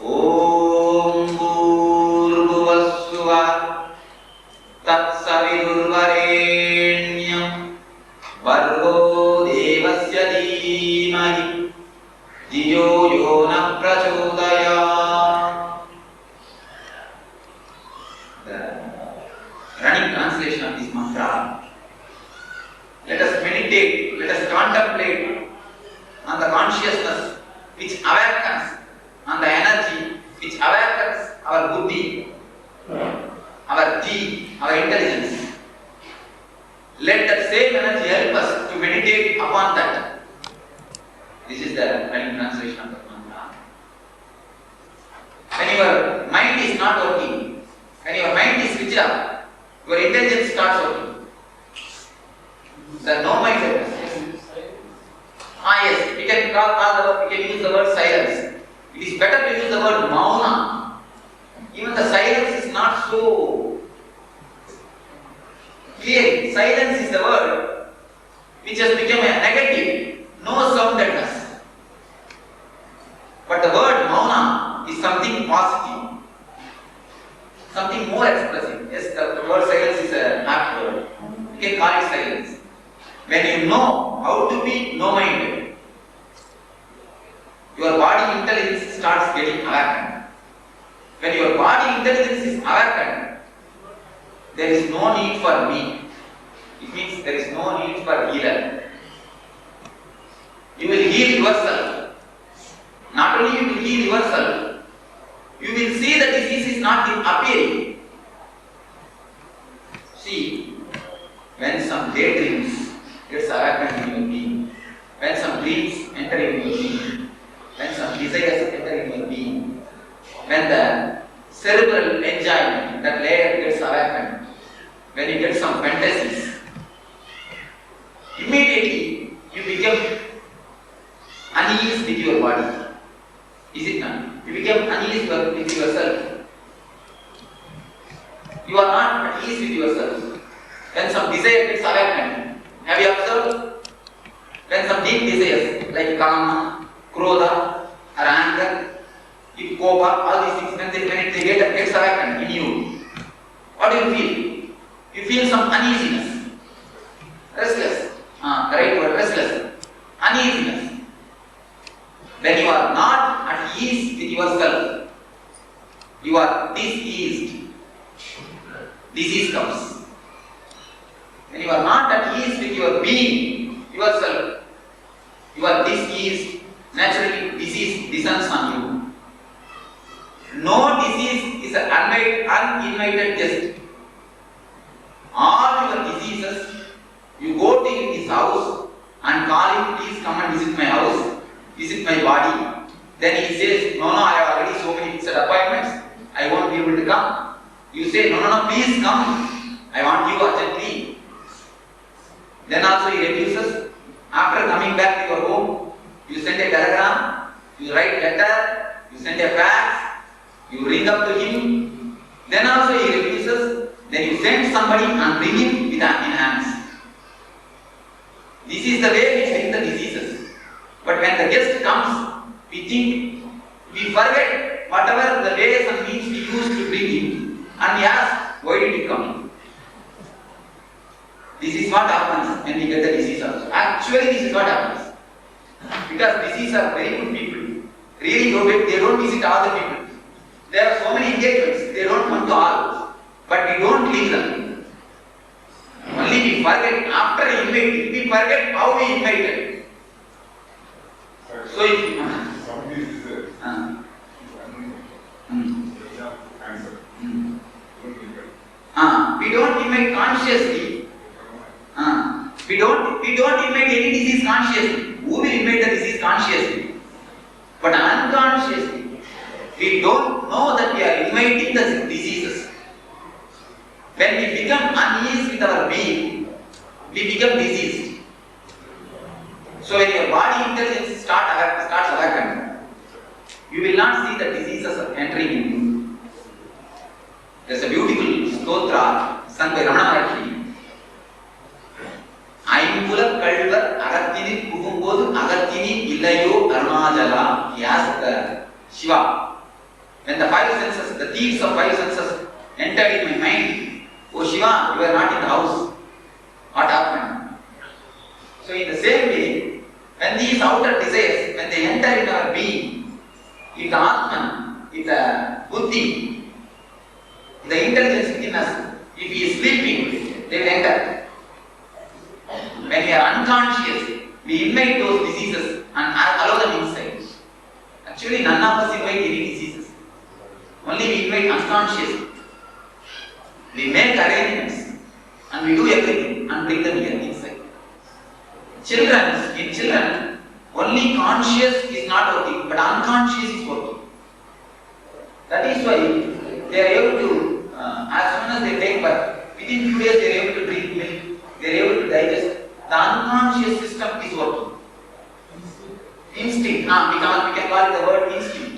Om Bhurvassuva Tat Savidurvarenyam Bhargo Devasya Dhimahi Dhiyo Yona Prachodaya. The running translation of this mantra. Let us meditate, let us contemplate on the consciousness which awakens, on the energy which awakens our buddhi, our ji, our intelligence. Let that same energy help us to meditate upon that. This is the running translation of the mantra. When your mind is not working, when your mind is switched off, your intelligence starts working. The no-mindedness. Yes, we can use the word silence. It is better to use the word mauna. Even the silence is not so clear. Silence is the word which has become a negative, no soundedness. But the word mauna is something positive, something more expressive. Yes, the word silence is an apt word. We can call it silence. When you know how to be no-minded, your body intelligence starts getting awakened. When your body intelligence is awakened, there is no need for me. It means there is no need for healer. You will heal yourself. Not only you will heal yourself, you will see the disease is not appearing. See, when some daydreams gets awakened in your being, when some dreams enter in your being, when some desires enter in your being, when the cerebral enjoyment, that layer gets awakened, when you get some fantasies, immediately you become uneasy with your body. Is it not? You become uneasy with yourself. You are not at ease with yourself. When some desire gets awakened, have you observed? When some deep desires like kama, krodha, or anger, kopa, all these things, when they get awakened in you, what do you feel? You feel some uneasiness, restless. The right word, restless, uneasiness. When you are not at ease with yourself, you are diseased. Disease comes. When you are not at ease with your being, yourself, you are diseased. Naturally, disease descends on you. No disease is an uninvited guest. All your diseases, you go to his house and call him, please come and visit my house, visit my body. Then he says, no, I have already so many fixed appointments, I won't be able to come. You say, no, please come, I want you urgently. Then also he refuses. After coming back to your home, you send a telegram, you write letter, you send a fax, you ring up to him. Then also he refuses. Then you send somebody and bring him with an hands. This is the way we treat the diseases. But when the guest comes, we forget whatever the ways and means we used to bring him, and we ask, why did he come? This is what happens when we get the disease also. Actually, this is what happens. Because diseases are very good people. Really, they don't visit all the people. There are so many engagements, they don't come to all. But we don't leave them. Only we forget after inviting, we forget how we invited. So if somebody is there, answer. We don't invite consciously. We don't invite any disease consciously. Who will invite the disease consciously? But unconsciously, we don't know that we are inviting the diseases. When we become uneasy with our being, we become diseased. So when your body intelligence starts awakening, you will not see the diseases entering in you. There's a beautiful stotra sung by Ramana Maharshi. Aimbula kalvar agathini pugumbodhu agathini illayo arunachala. He asked Shiva. When the five senses, the thieves of five senses entered in my mind, oh Shiva, you are not in the house. What happened? So in the same way, when these outer desires, when they enter in our being, if the Atman, if the Buddhi, the intelligence within us, if he is sleeping, they will enter. When we are unconscious, we invite those diseases and allow them inside. Actually, none of us invite any diseases. Only we invite unconsciously. We make arrangements and we do everything and bring them here inside. In children, only conscious is not working, but unconscious is working. That is why they are able to, as soon as they take birth, within few days they are able to drink milk, they are able to digest. The unconscious system is working. Instinct, we can call it the word instinct.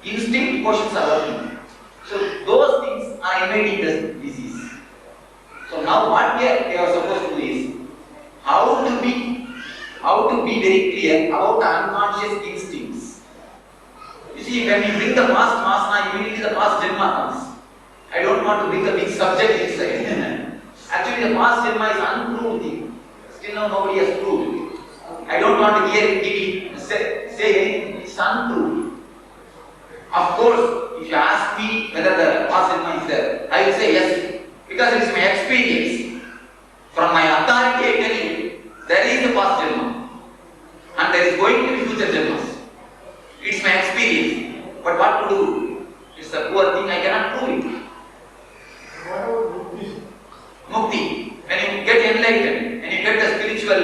Instinct portions are working. So those things are invading the disease. So now what we are supposed to do is how to be very clear about the unconscious instincts. You see, when we bring the past vasana, immediately the past janma comes. I don't want to bring the big subject inside. Actually, the past janma is unproved thing. Still now nobody has proved. I don't want to say anything. It's unproved. Of course, if you ask me whether the past janma is there, I will say yes, because it is my experience. From my authority, I tell you, there is the past janma, and there is going to be future janmas. It's my experience. But what to do? It's a poor thing. I cannot prove it. What about Mukti? Mukti. When you get enlightened, when you get the spiritual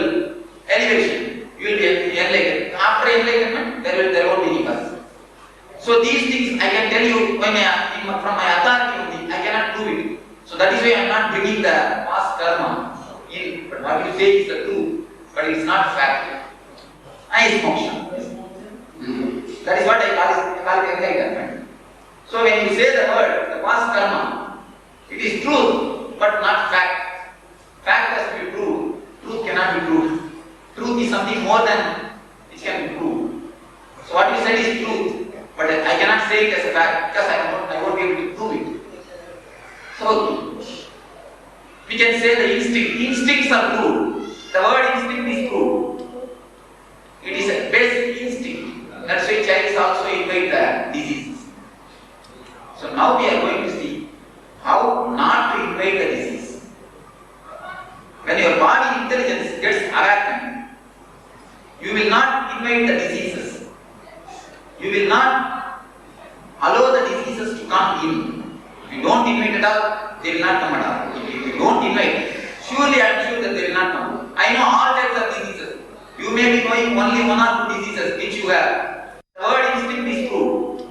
elevation, you will be enlightened. After enlightenment, there won't be any birth. So these things I can tell you from my authority only. I cannot prove it. So that is why I am not bringing the past karma in. But what you say is the truth, but it is not fact. I is moksha. That is what I call it enlightenment. So when you say the word, the past karma, it is truth, but not fact. Fact has to be proved. Truth cannot be proved. Truth is something more than which can be proved. So what you said is truth, but I cannot say it as a fact because I won't be able to prove it. So we can say the instinct. Instincts are true. The word instinct is true. It is a basic instinct. That's why Chinese also invite the diseases. So now we are going to see how not to invite the disease. When your body intelligence gets awakened, you will not invite the diseases. You will not allow the diseases to come in. If you don't invite at all, they will not come at all. If you don't invite, surely I am sure that they will not come. I know all types of diseases. You may be knowing only one or two diseases which you have. The word instinct is true.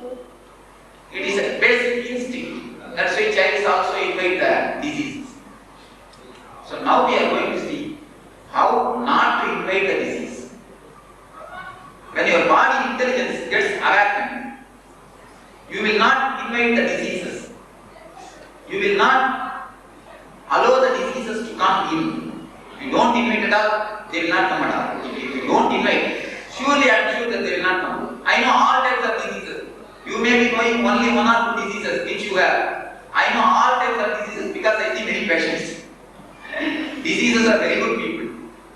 It is a basic instinct. That's why Chinese also invite the diseases. So now we are going to see how not to invite the disease. When your body intelligence gets awakened, you will not invite the diseases. You will not allow the diseases to come in. If you don't invite at all, they will not come at all. If you don't invite, surely I am sure that they will not come. I know all types of diseases. You may be knowing only one or two diseases which you have. I know all types of diseases because I see many patients. Diseases are very good people.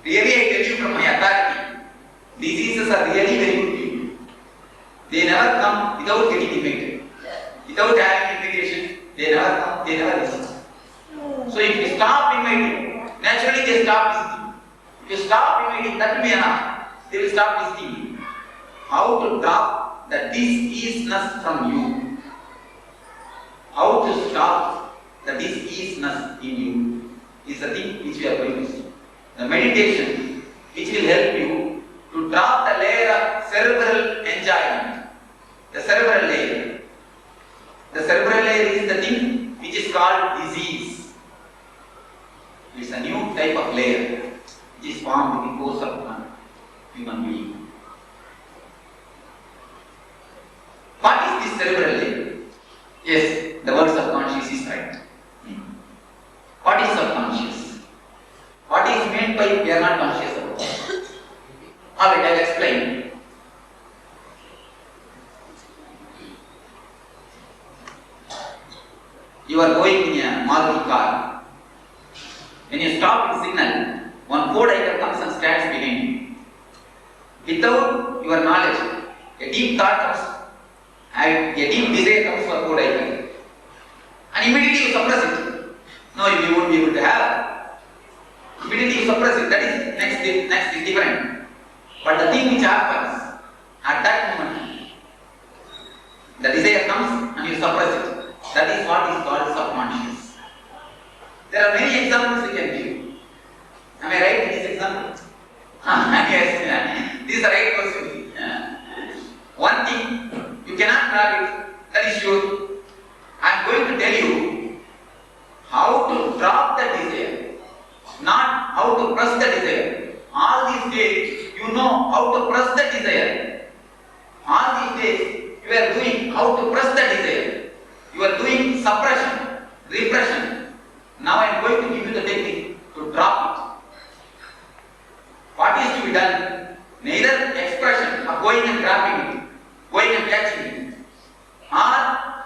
Really, I tell you from my authority, diseases are really very good people. They never come without getting invited. Without having invitation, they never come, they never visit. So if you stop inviting, naturally they stop visiting. You stop imitating, that will be enough. They will stop listening to you. How to drop the dis-easiness from you. How to stop the dis-easiness in you is the thing which we are going to see. The meditation which will help you to drop the layer of cerebral enjoyment. The cerebral layer. The cerebral layer is the thing which is called disease. It is a new type of layer which is formed in the course of one human being. What is this cerebral layer? Yes, the word subconscious is right. What is subconscious? What is meant by we are not conscious about it? Alright, I will explain. You are going in a Maruti car. When you stop in signal, one Ford icon comes and stands behind you. Without your knowledge, a deep thought comes, and a deep desire comes for Ford icon. And immediately you suppress it. No, you won't be able to have. Immediately you suppress it. That is next is different. But the thing which happens at that moment, the desire comes and you suppress it. That is what is called subconscious. There are many examples we can give. Am I right in this example? Yes, this is the right question. One thing, you cannot grab it, that is sure. I am going to tell you how to drop the desire, not how to press the desire. All these days, you know how to press the desire. All these days, you are doing how to press the desire. You are doing suppression, repression. Now I am going to give you the technique to drop it. What is to be done? Neither expression of going and grabbing it, going and catching it, or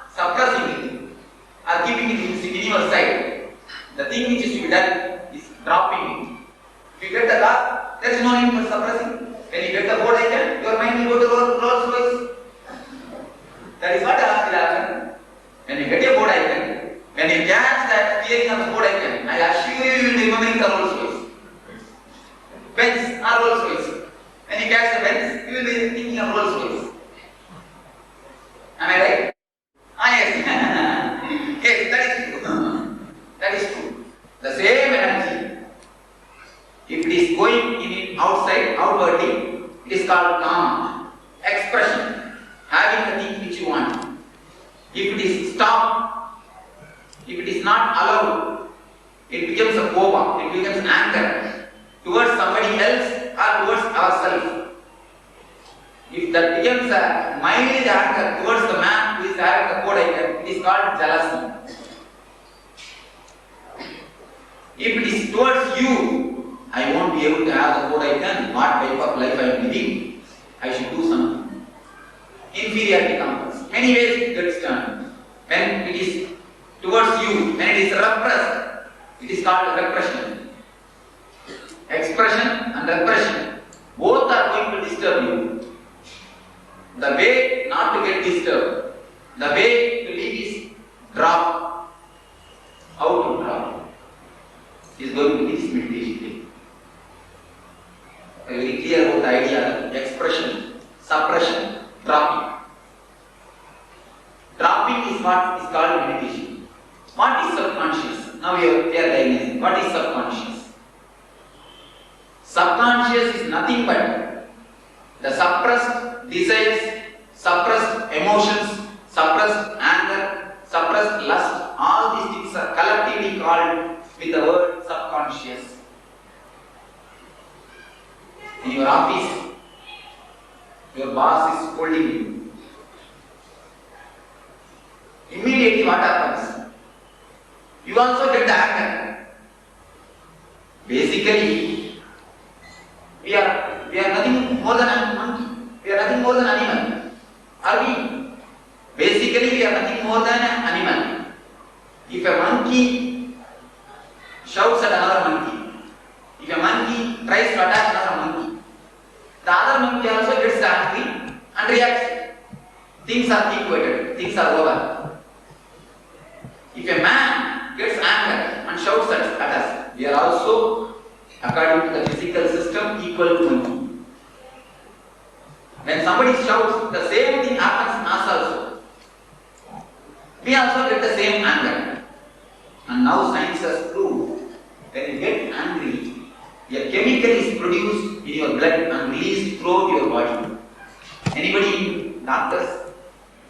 suppressing it, or keeping it in your side. The thing which is to be done is dropping it. If you get the car, there is no need for suppressing. When you get the board icon, your mind will go to Rolls Royce. That is what has to happen. When you get a board icon, when you catch that steering of the board icon, I assure you will be remembering the Rolls Royce. Benz or Rolls Royce. When you catch the Benz, you will be thinking of Rolls Royce. Am I right? Yes. Yes, that is true. That is true. The same energy, if it is going in outside, outwardly, it is called calm, expression, having the thing which you want. If it is stopped, if it is not allowed, it becomes a kova, it becomes anger towards somebody else or towards ourselves. If that becomes a mild anger towards the man who is having the code icon, it is called jealousy. If it is towards you, I won't be able to have the code icon, what type of life I am living, I should do something. Inferiority complex. Many ways it gets done. When it is towards you, when it is repressed, it is called repression. Expression and repression, both are going to disturb you. The way not to get disturbed, the way to live is drop. How to drop is going to be this meditation. I am very clear about the idea of expression, suppression, dropping. Dropping is what is called meditation. What is subconscious? Now we are diagnosing. What is subconscious? Subconscious is nothing but the suppressed desires, suppressed emotions, suppressed anger, suppressed lust. All these things are collectively called with the word subconscious. In your office, your boss is scolding you. Immediately what happens? You also get the anger. Basically, we are nothing more than a monkey. We are nothing more than an animal. Are we? Basically, we are nothing more than an animal. If a monkey shouts at another monkey, if a monkey tries to attack another monkey, the other monkey also gets angry and reacts. Things are equated. Things are over. If a man gets angry and shouts at us, we are also according to the physical system, equal to 20. When somebody shouts, the same thing happens in us also. We also get the same anger. And now science has proved when you get angry, a chemical is produced in your blood and released throughout your body. Anybody doctors?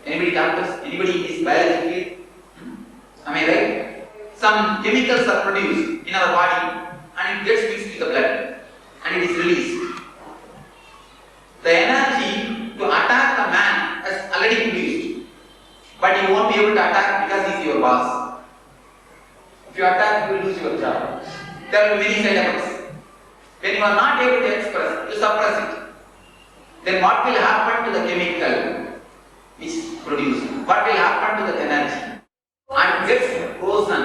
Anybody doctors? Anybody in this biology field? Am I right? Some chemicals are produced in our body and it gets mixed with the blood and it is released. The energy to attack the man has already produced, but you won't be able to attack because he is your boss. If you attack, you will lose your job. There will be many side effects. When you are not able to express, you suppress it. Then what will happen to the chemical which is produced? What will happen to the energy? And gets frozen.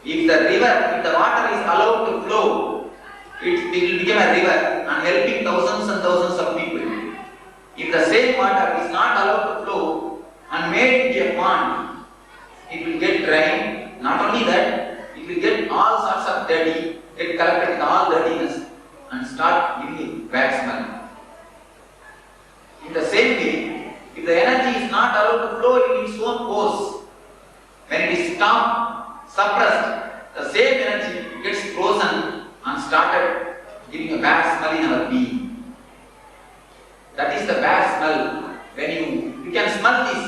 If the water is allowed to flow, it will become a river and helping thousands and thousands of people. If the same water is not allowed to flow and made into a pond, it will get dry. Not only that, it will get all sorts of dirty, get collected with all dirtiness and start giving bad smell. In the same way, if the energy is not allowed to flow in its own course, when it is stopped, suppressed, the same energy gets frozen and started giving a bad smell in our being. That is the bad smell. When you can smell this.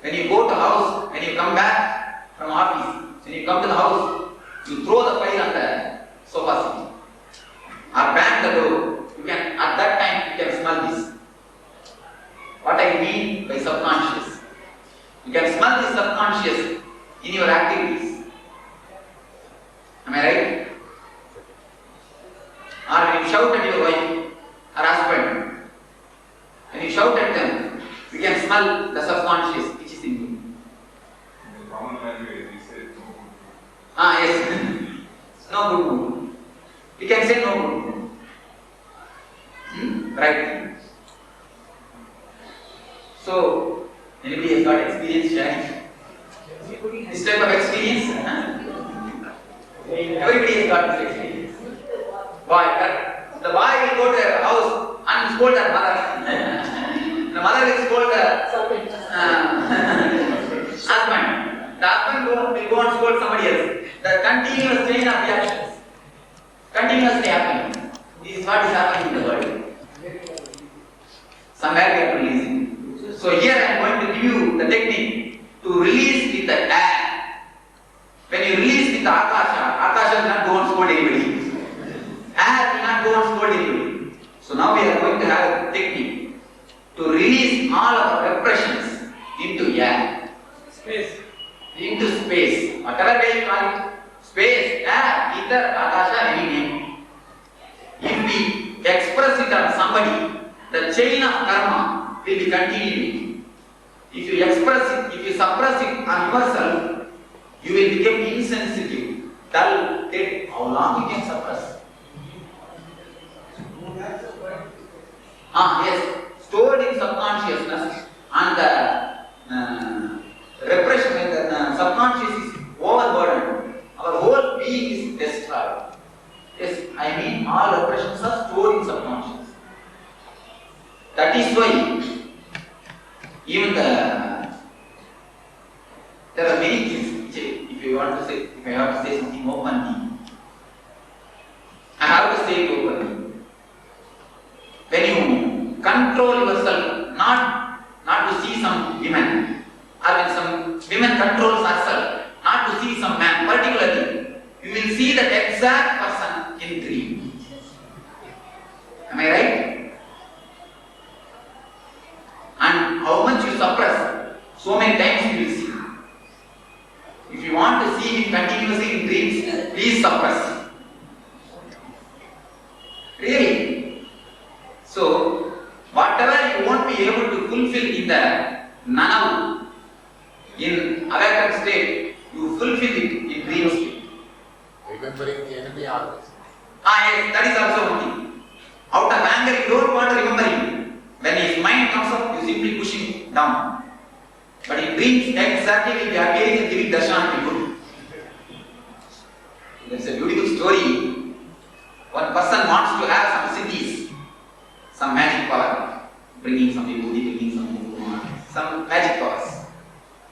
When you go to house, when you come back from office, when you come to the house, you throw the file on the sofa seat or bang the door. At that time you can smell this. What I mean by subconscious. You can smell the subconscious in your activities. Am I right? Or when you shout at your wife or husband, when you shout at them, you can smell the subconscious which is in you. In the common language, we say no. Yes. No good mood. You can say no good mood. Right. So, anybody has got experience sharing? This type of experience? Everybody has got this experience. The boy will go to a house and scold their mother. The mother will scold the husband. The husband will go and scold somebody else. The continuous chain of reactions. Continuously happening. This is what is happening in the world. Somewhere we are releasing. So here I am going to give you the technique to release with the air. When you release with the Akasha will not go and scold anybody. Air will not go and scold anybody. So now we are going to have a technique to release all our repressions into air. Space. Into space. Whatever way you call it. Space, air, ether, Akasha, any name. If we express it on somebody, the chain of karma will be continuing. If you express it, if you suppress it on yourself, you will become insensitive, dull, dead. How long you can suppress? Yes, stored in subconsciousness and the repression when the subconscious is overburdened, our whole being is destroyed. Yes, I mean all repressions are stored in subconscious. That is why even there are many things which if I have to say something openly, I have to say it openly. When you control yourself, not to see some women, or when some women controls herself, not to see some man particularly, you will see that exact person in dream. Am I right? And how much you suppress, so many times you will see. If you want to see him continuously in dreams, please suppress. Really. So, whatever you won't be able to fulfill in the nanavu, in awakened state, you fulfill it in dream state. Remembering the enemy always. Yes, that is also one thing. Out of anger, you don't want to remember him. When his mind comes up, you simply push him down. But in dreams, exactly will be appearing and giving darshan to you. There's a beautiful story. One person wants to have some siddhis, some magic power, bringing some vibhuti, bringing some magic powers.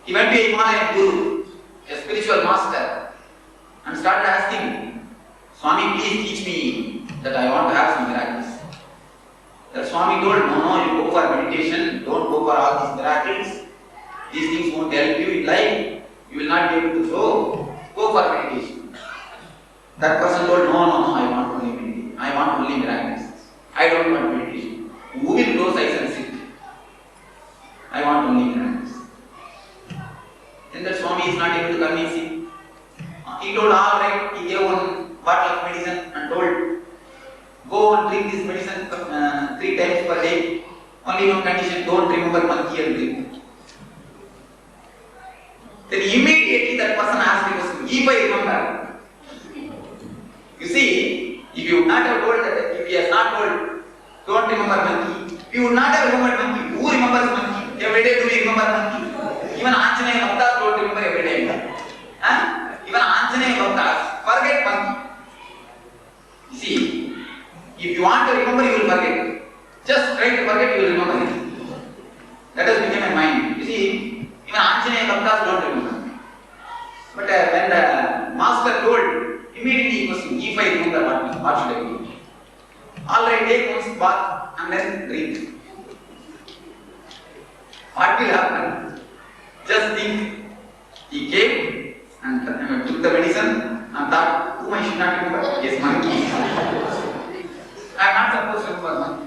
He went to a Himalayan guru, a spiritual master, and started asking, Swami, please teach me that I want to have some miracles. The Swami told, no, you go for meditation, don't go for all these miracles. These things won't help you in life. You will not be able to grow. Go for meditation. That person told, no, I want only meditation. I want only miracles. I don't want meditation. Who will close eyes and sit? I want only miracles. Then the Swami is not able to convince him. He told, all right, he gave one bottle of medicine and told, go and drink this medicine 3 times per day. Only one condition, don't remember monkey and drink. Then immediately that person asked the question, if I remember. You see, if you would not have told that, if he has not told, don't remember monkey, we would not have remembered monkey. Who remembers monkey? Every day do we remember monkey? Even Anjaneya Bhaktas don't remember every day. Even Anjaneya Bhaktas forget monkey. You see, if you want to remember, you will forget. Just try to forget, you will remember it. That has become a mind. You see, even Anjaneya Bhaktas don't remember. But when the master told, immediately he questioned, if I remember, what should I do? Alright, take one bath and then drink. What will happen? Just think. He came and took the medicine and thought, whom I should not remember? Yes, monkey. I am not supposed to remember monkey.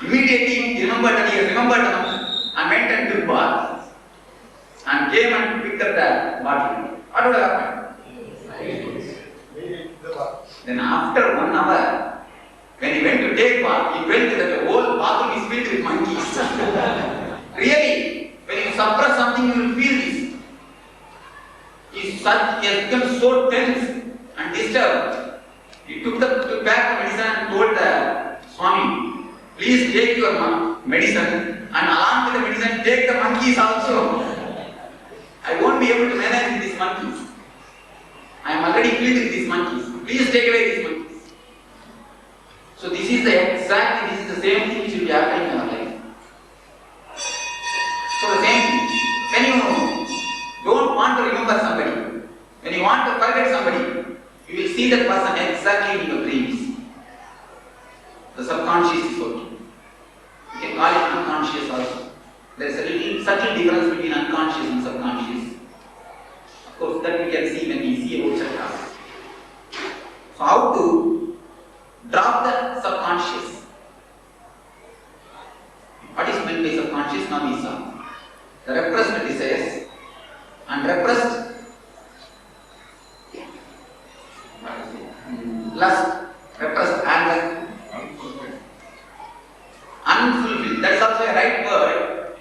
Immediately he remembered that he has remembered the monkey and went and took bath and came and picked up the bottle. What would have happened? Then after 1 hour, when he went to take bath, he felt that the whole bathroom is filled with monkeys. Really, when you suppress something, you will feel this. He has become so tense and disturbed. He took back the medicine and told the Swami, please take your medicine and along with the medicine, take the monkeys also. I won't be able to manage with these monkeys. I am already filled with these monkeys. Please take away these monkeys. So this is the same thing which will be happening in our life. So the same thing. When you don't want to remember somebody, when you want to forget somebody, you will see that person exactly in your dreams. The subconscious is working. You can call it unconscious also. There is a little subtle difference between unconscious and subconscious. Of course, that we can see when we see about chakras. So how to drop the subconscious? What is meant by subconscious? Now we saw the repressed desires and repressed lust, repressed anger, unfulfilled. That is also a right word.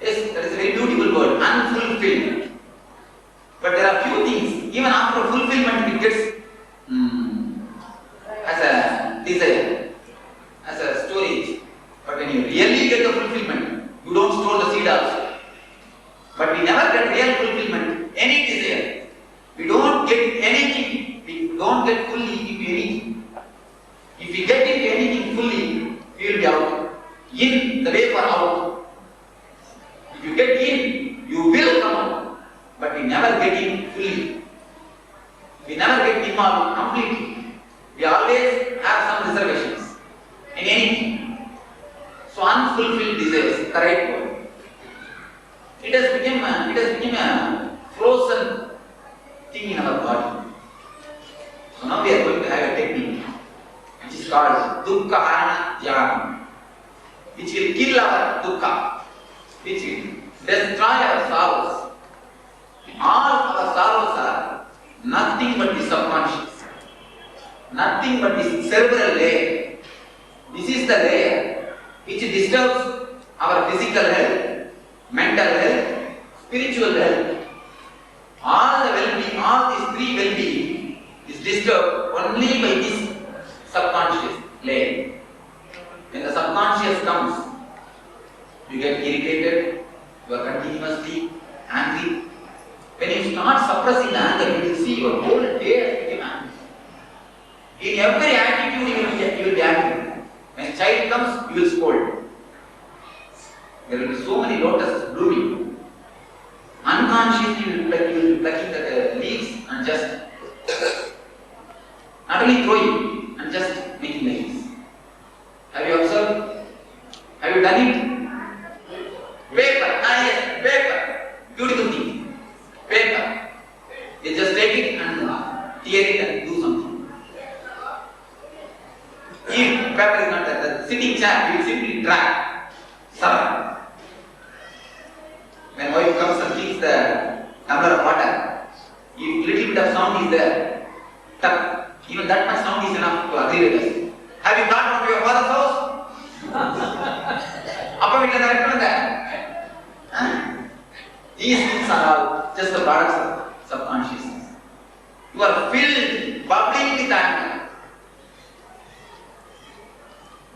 Yes, that is a very beautiful word, unfulfilled. But there are few things, even after fulfillment, it gets as a desire, as a storage. But when you really get the fulfillment, you don't store the seed also. But we never get real fulfillment, any desire. We don't get anything, we don't get fully into anything. If we get into anything fully, we will be out. In, the way for out. If you get in, you will come out. But we never get in fully. We never get involved completely. We always have some reservations in anything. So unfulfilled desires, the right word. It has become a frozen thing in our body. So now we are going to have a technique which is called Dukkha Harana Dhyana, which will kill our dukkha, which will destroy our sorrows. All our sorrows are nothing but the subconscious, nothing but the cerebral layer. This is the layer which disturbs our physical health, mental health, spiritual health. All the well-being, all these three well-being is disturbed only by this subconscious layer. When the subconscious comes, you get irritated, you are continuously angry. When you start suppressing the anger, you will see your whole day every attitude you will be angry. When a child comes, you will scold. There will be so many lotuses blooming. Unconsciously you will be plucking the leaves and just not only throwing and just making leaves. Have you observed? Have you done it? Paper, yes, paper. Beautiful thing. Paper. You just take it and tear it and do something. If paper is not the sitting chair, you will simply drag. Surround. When wife comes and keeps the tumbler of water, if little bit of sound is there, tap, even that much sound is enough to agree with us. Have you gone to your father's house? Appa veetla narikkonga. These things are all just the products of subconsciousness. You are filled, bubbling with anger,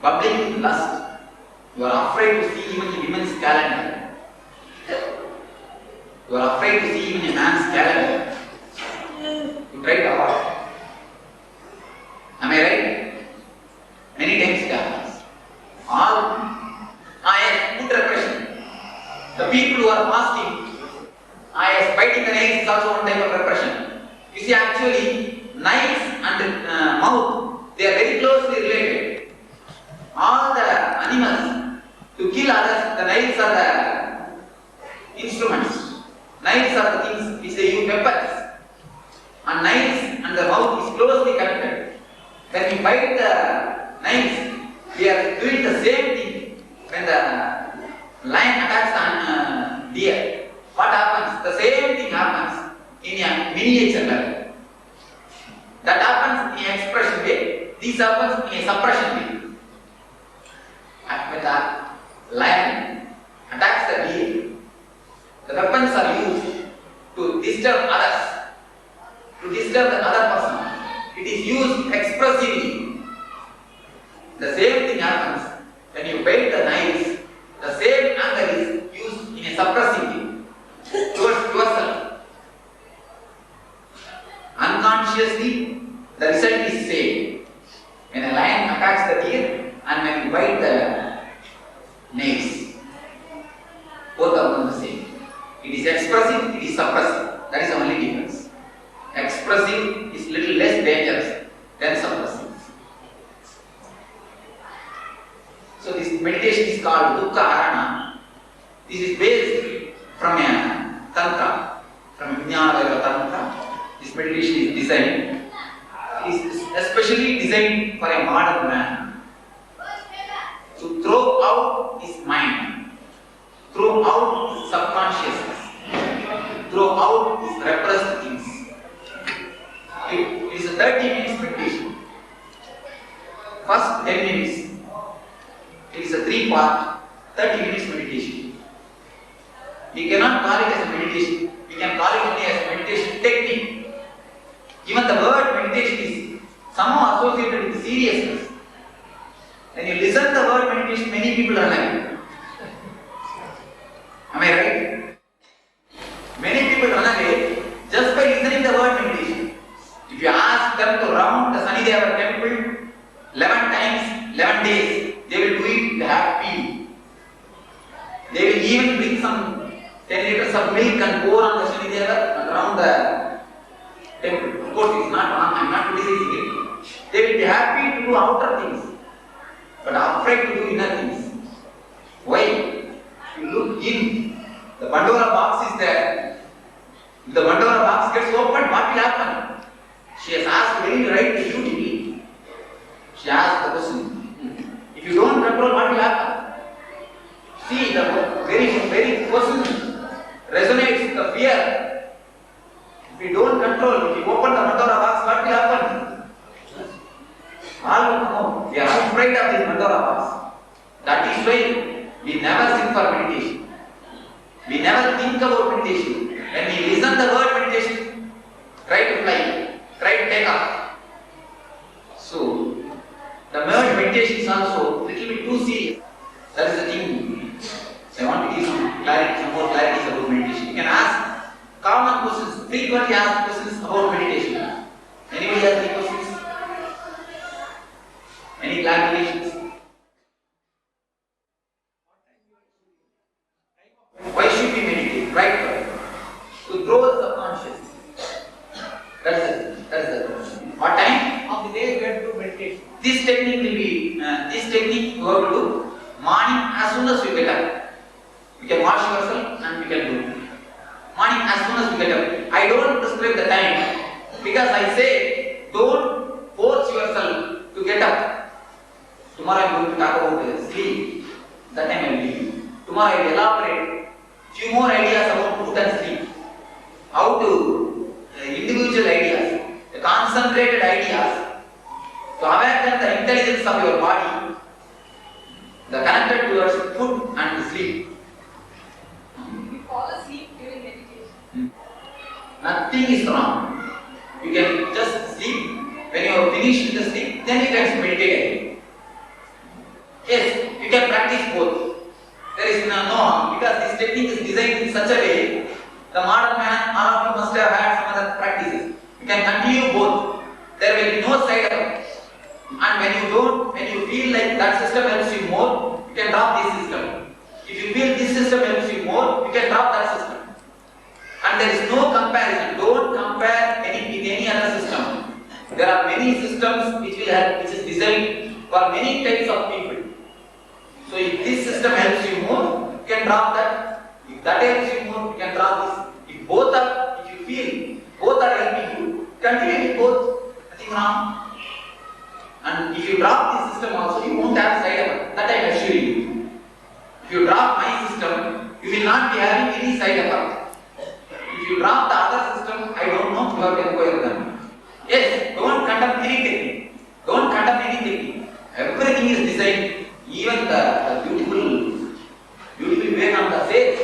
bubbling with lust. You are afraid to see even a woman's calendar. You are afraid to see even a man's calendar. You try to avoid. Am I right? Many times it happens. Yes, put repression. The people who are fasting, yes, biting the nails is also one type of repression. You see, actually, nails and mouth, they are very closely related. All the animals, to kill others, the nails are the instruments. Nails are the things which they use, weapons. And nails and the mouth is closely connected. When we bite the nails, we are doing the same thing. When the lion attacks the deer, what happens? The same thing happens in a miniature level. That happens in an expression way, this happens in a suppression way. And when the lion attacks the deer, the weapons are used to disturb others, to disturb the other person. It is used expressively. The same thing happens when you bite the knives. The same anger is used in a suppressive way towards yourself. Unconsciously, the result is same. When a lion attacks the deer and when you bite the nails, both are the same. It is expressive, it is suppressive. That is the only difference. Expressive is little less dangerous than suppressive. So this meditation is called Dukkha Harana. This is based from a Tantra, from Vijnana Tantra. This meditation is designed. It is especially designed for a modern man to throw out his mind, throw out his subconsciousness, throw out his repressed things. It is a 30 minutes meditation. First 10 minutes. It is a 3-part, 30 minutes meditation. We cannot call it as a meditation. We can call it only as a meditation technique. Even the word meditation is somehow associated with seriousness. When you listen to the word meditation, many people are like, am I right? Many people run away just by listening to the word meditation. If you ask them to round the Sanideva temple 11 times, 11 days, they will do it, they have pee. They will even bring some 10 liters of milk and pour on the Sanideva and around the temple. Of course, it is not wrong, I am not criticizing it. They will be happy to do outer things, but afraid to do inner things. Why? You look in, the Pandora box is there. If the Pandora box gets opened, what will happen? She has asked very right beautifully. She asked the question, if you don't control, what will happen? See, the very question resonates with the fear. If you don't control, if you open the Pandora box, what will happen? All will come out. We are afraid of this Pandora box. That is why we never sit for meditation. We never think about meditation. When we listen to the word meditation, try to fly, try to take off. So, the word meditation is also a little bit too serious. That is the thing. I want to give some clarity, some more clarity about meditation. You can ask common questions, frequently asked questions about meditation. Anybody has any questions? right? To grow the subconscious. That's it. What time of the day you have to do meditation. this technique will be, this technique you have to do morning as soon as you get up. You can wash yourself and you can do it. Morning as soon as you get up. I don't prescribe the time because I say don't force yourself to get up. Tomorrow I am going to talk about sleep. That time I will give you. Tomorrow I will elaborate few more ideas about food and sleep. How to individual ideas, concentrated ideas to awaken the intelligence of your body, the connected towards food and sleep. We fall asleep during meditation. Nothing is wrong. You can just sleep. When you are finished with the sleep, then you can meditate again. Yes, you can practice both. There is no harm because this technique is designed in such a way. The modern man, all of you must have had some other practices. You can continue both. There will be no side effect. And when you feel like that system helps you more, you can drop this system. If you feel this system helps you more, you can drop that system. And there is no comparison. Don't compare with any other system. There are many systems which will help, which is designed for many types of people. So if this system helps you more, you can drop that. If that helps you more, you can drop this. If you feel both are helping you, continue with both. Nothing wrong. And if you drop this system also, you won't have side effect. That I am assuring you. If you drop my system, you will not be having any side effect. If you drop the other system, I don't know, you have to acquire them. Yes, don't condemn any technique. Don't condemn any technique. Everything is designed. Even the beautiful Vivekananda says,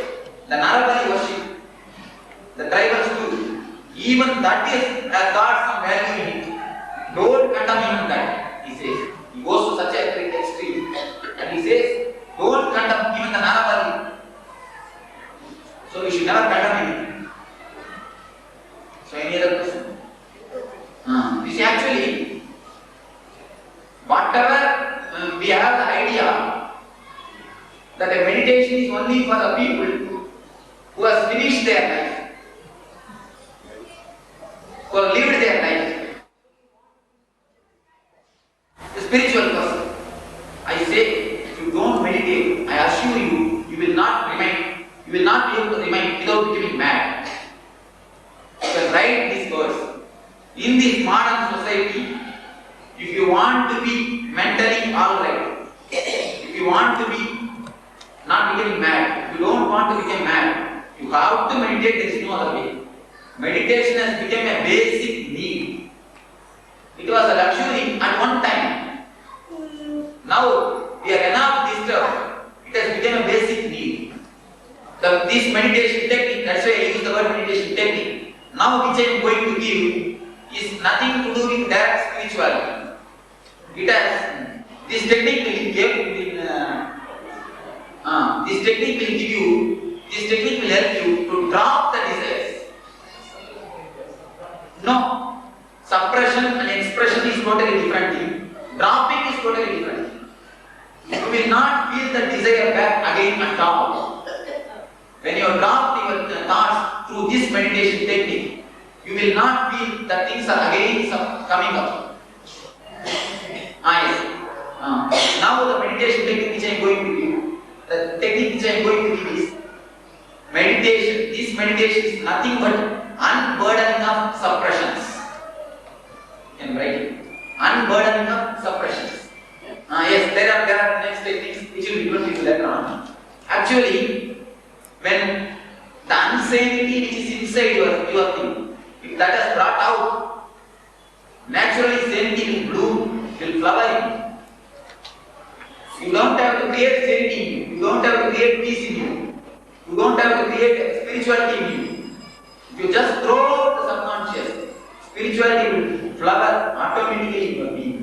the Narabali worship, the tribals do. Even that has got some value in it. Don't condemn even that, he says. He goes to such a great extreme. And he says, don't condemn even the Narabali. So we should never condemn anything. So any other question? You see, actually, whatever we have the idea that a meditation is only for the people who have finished their life, who have lived their life. The spiritual person. I say, if you don't meditate, I assure you, you will not be able to remain without becoming mad. You can write these words. In this modern society, if you want to be mentally alright, if you want to be not becoming mad, if you don't want to become mad, you have to meditate, there is no other way. Meditation has become a basic need. It was a luxury at one time. Now we are enough disturbed. It has become a basic need. This meditation technique, that's why I use the word meditation technique. Now which I am going to give is nothing to do with direct spirituality. It has, this technique will help you to drop the desires. No, suppression and expression is totally different thing. Dropping is totally different thing. You will not feel the desire back again at all. When you drop your thoughts through this meditation technique, you will not feel that things are again coming up. Yes. Now the meditation technique which I am going to give, the technique which I am going to give is meditation. This meditation is nothing but unburdening of suppressions. You can write it. Unburdening of suppressions. Yes, there are next techniques which will be given to you later on. Actually, when the insanity which is inside your thing, if that is brought out, naturally sanity will bloom, will flower. You don't have to create sanity in you. You don't have to create peace in you. You don't have to create spirituality in you. If you just throw out the subconscious, spirituality will flower automatically in your being.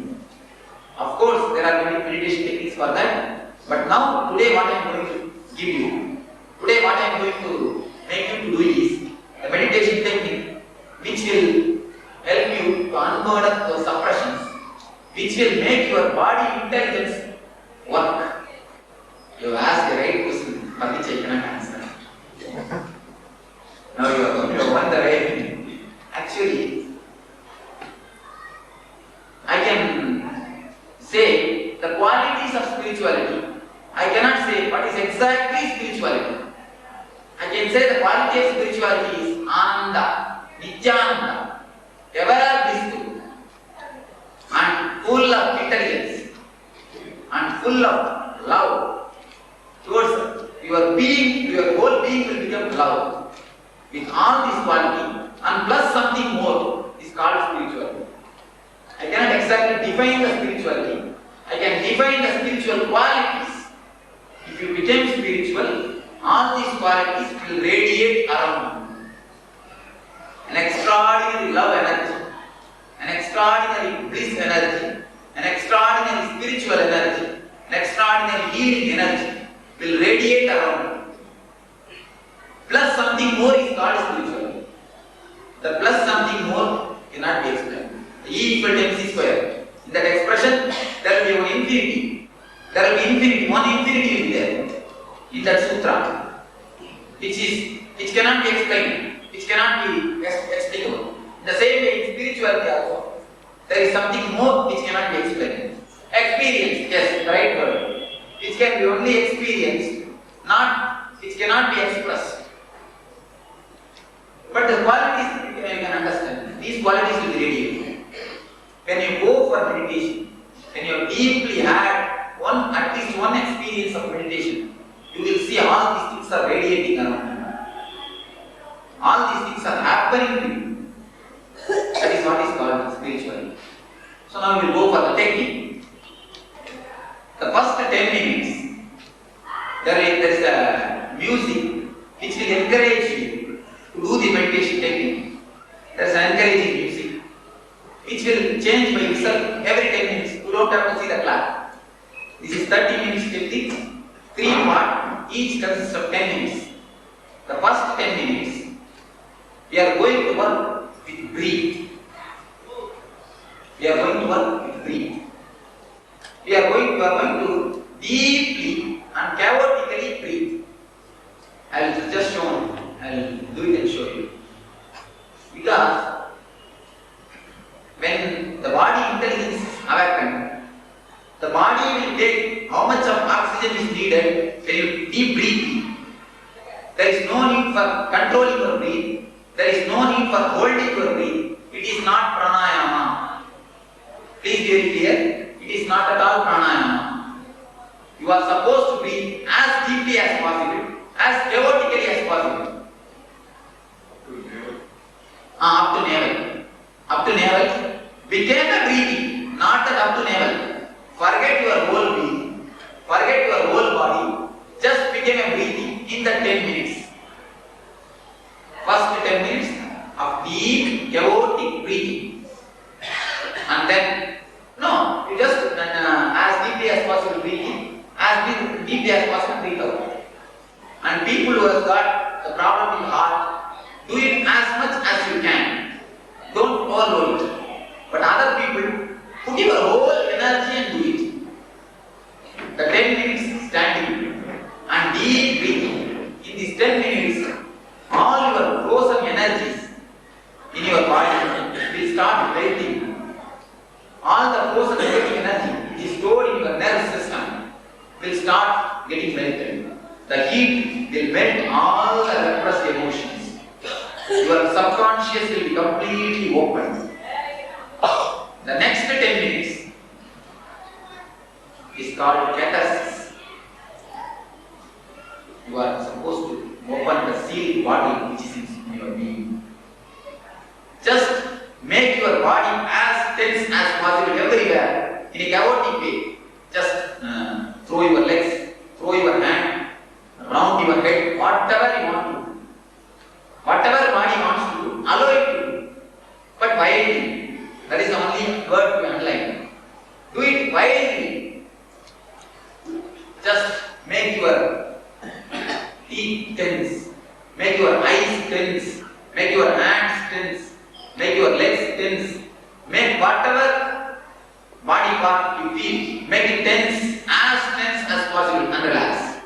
Of course, there are many meditation techniques for that. But now, today what I am going to give you, today what I am going to make you to do is a meditation technique which will help you to unburden those suppressions, which will make your body intelligence work. You have asked the right question, for which I cannot answer. quality of spirituality is Ananda, Nityananda, ever blissful and full of intelligence and full of love towards your being, your whole being will become love with all this quality and plus something more is called spirituality. I cannot exactly define the spirituality. I can define the spiritual qualities. If you become spiritual, all these qualities will radiate around you. An extraordinary love energy, an extraordinary bliss energy, an extraordinary spiritual energy, an extraordinary healing energy will radiate around you. Plus something more is called spirituality. The plus something more cannot be explained. E equal to mc square. In that expression, there will be one infinity. There will be infinity. One infinity will be there in that sutra, which cannot be explained, which cannot be explicable. In the same way, in spirituality also, there is something more which cannot be explained. Experience, yes, the right word. Which can be only experienced, not which cannot be expressed. But the qualities you can understand. These qualities will be radiated. When you go for meditation, when you have deeply had at least one experience of meditation, you will see all these things are radiating around you. All these things are happening to you. That is what is called spirituality. So now we will go for the technique. The first 10 minutes, there is a music which will encourage you to do the meditation technique. There is an encouraging music which will change by itself every 10 minutes. You don't have to see the clock. This is 30 minutes technique, 3 parts, each consists of 10 minutes. The first 10 minutes, we are going to work with breathe. We are going to work with breathe. We are going to deeply and chaotically breathe. I will just show you. I will do it and show you. Because when the body intelligence is awakened, the body will take how much of oxygen is needed when you deep breathe. There is no need for controlling your breath. There is no need for holding your breath. It is not pranayama. Please be very clear. It is not at all pranayama. You are supposed to breathe as deeply as possible, as chaotically as possible. Up to navel. Up to navel. Became a breathing, not that up to navel. Forget your whole being. Forget your whole body. Just became a breathing in the 10 minutes. First 10 minutes of deep, chaotic breathing. And then, no, you just as deeply as possible breathing, as deeply as possible breathe out. And people who have got the problem in heart, do it as much as you can. Don't overload it. But other people, put your whole energy and do it. The 10 minutes standing and deep breathing. In these 10 minutes, all your frozen energies in your body will start melting. All the frozen energy which is stored in your nervous system will start getting melted. The heat will melt all the repressed emotions. Your subconscious will be completely open. The next 10 minutes is called catharsis. You are supposed to open the sealed bottle which is in your being. Just make your body as tense as possible everywhere in a chaotic way. Just throw your legs, throw your hand, round your head, whatever you want to do. Whatever body wants to do, allow it to do. But wildly. That is the only word to underline. Do it wildly. Just make your teeth tense, make your eyes tense, make your hands tense, make your legs tense, make whatever body part you feel, make it tense as possible and relax.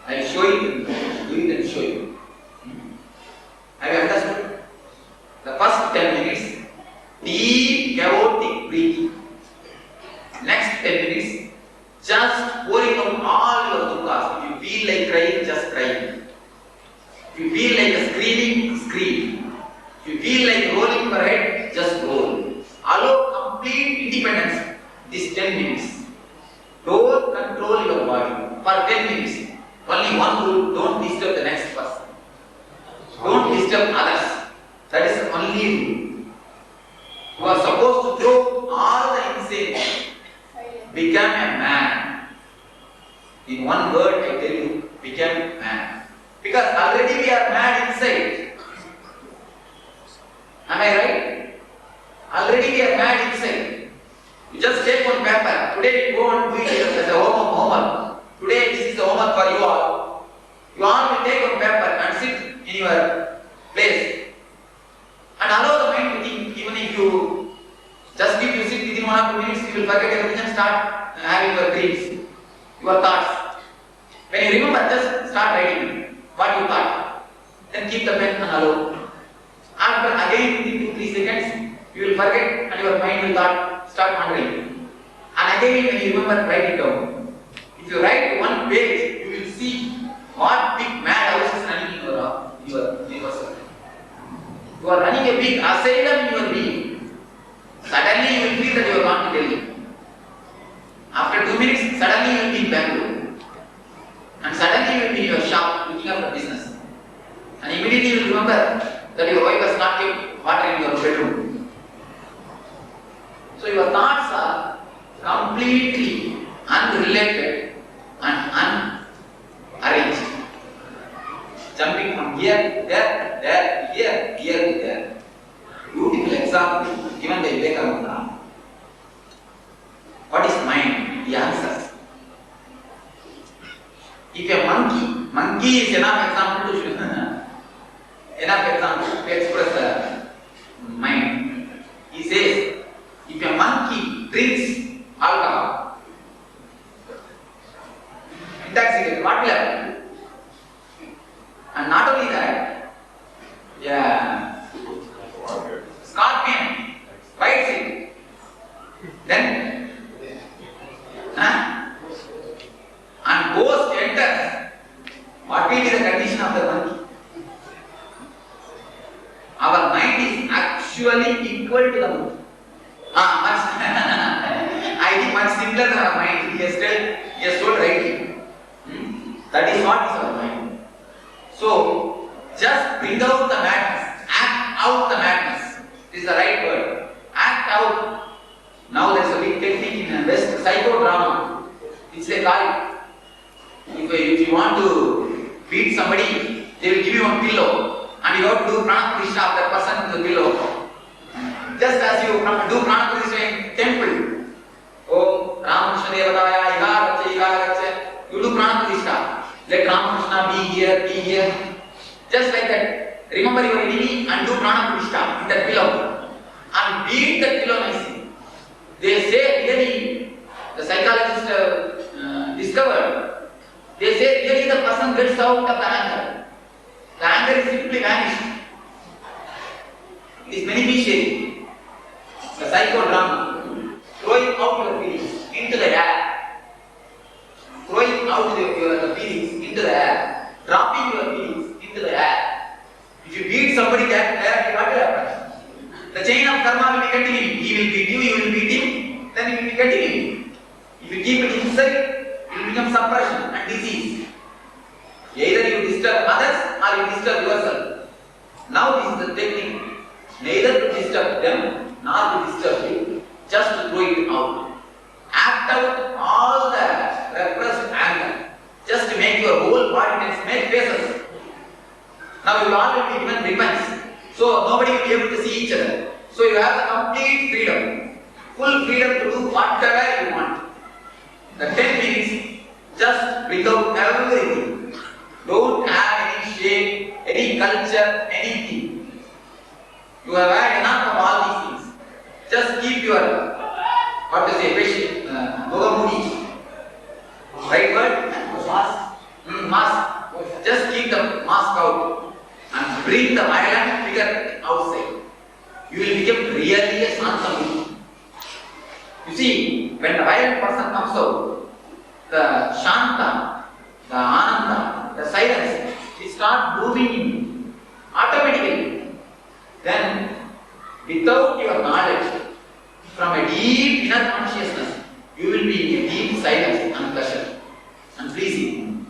I will show you, do it and show you. Have you understood? The first 10 minutes, deep chaotic breathing. Next 10 minutes, just pouring out all your dukkha. If you feel like crying, just cry. If you feel like a screaming, scream. If you feel like rolling your head, just roll. Allow complete independence. These 10 minutes. Don't control your body for 10 minutes. Only one rule, don't disturb the next person. Don't disturb others. That is the only rule. You are supposed to throw all the insane. Become a man. In one word I tell you, become a man. Because already we are mad inside. Am I right? Already we are mad inside. You just take one paper. Today you go and do it as a homework. Today this is the homework for you all. You all will take one paper and sit in your place. And allow the mind to think. Even if you just keep you sit within 1 or 2 minutes, you will forget everything and start having your dreams, your thoughts. When you remember, just start writing what you thought. Then keep the pen and allow. After again within 2-3 seconds, you will forget and your mind will start wandering. And again when you remember, write it down. If you write one page, you will see what big mad house is running in yourself. You are running a big asylum in your being. Suddenly you will feel that you are gone to Delhi. After 2 minutes, suddenly you will be in Bangalore. And suddenly you will be in your shop looking after business. And immediately you will remember that your wife has not kept water in your bedroom. So your thoughts are completely unrelated and unarranged. Jumping from here to there, here to there. Beautiful example given by Vivekananda. What is mind? He answers. If a monkey is enough example to express the mind. He says, if a monkey drinks alcohol, intoxicated, what will happen? And not only that, scorpion bites it. Then, and ghost enters. What will be the condition of the monkey? Our mind is actually equal to the monkey. I think much simpler than our mind. He has told rightly. That is what is our mind. So, just bring out the madness. Act out the madness. This is the right word. Act out. Now there is a big technique in West, psychodrama. It's a guy. If you want to beat somebody, they will give you one pillow. And you have to do prana pratishtha of that person to the pillow. Just as you do prana pratishtha in temple. Om Ramakrishna Devadaya Igaracha. You do prana pratishtha. Let Ramakrishna be here. Just like that. Remember your enemy and do prana pratishtha in that pillow. And beat that pillow nicely. They say really, the psychologist discovered, they say really the person gets out of the anger. The anger is simply vanished. It is beneficiary. The psychodrama. Throwing out your feelings into the air. Throwing out the feelings into the air. Dropping your feelings into the air. If you beat somebody that air, what will happen? The chain of karma will be continuing. He will beat you, you will beat him, then it will be continuing. If you keep it inside, it will become suppression and disease. Either you disturb others or you disturb yourself. Now this is the technique. Neither to disturb them nor to disturb you. Just to throw it out. Act out all the repressed anger. Just to make your whole body tense, make faces. Now you all will be given weapons. So nobody will be able to see each other. So you have the complete freedom. Full freedom to do whatever you want. The 10 minutes, just bring out everything. Don't have any shame, any culture, anything. You have had enough of all these things. Just keep your, patient, Mogamudi. Right word? Mask. Mask. Just keep the mask out and bring the violent figure outside. You will become really a Santamurti. You see, when the violent person comes out, the Shanta, the Ananda, the silence it starts moving automatically. Then, without your knowledge, from a deep inner consciousness, you will be in a deep silence and pleasure and pleasing.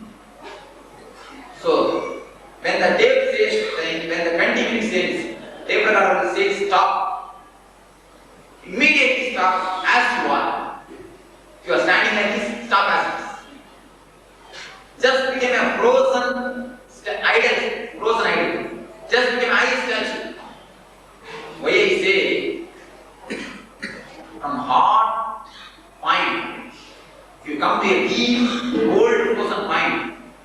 So, when the tape says, when the 20 minutes says, tape recorder will say stop, immediately stop as you are. If you are standing like this, stop as it is. Just became a frozen idol. Just became ice statue. Why I say, from hard point, if you come to a deep, cold, frozen point,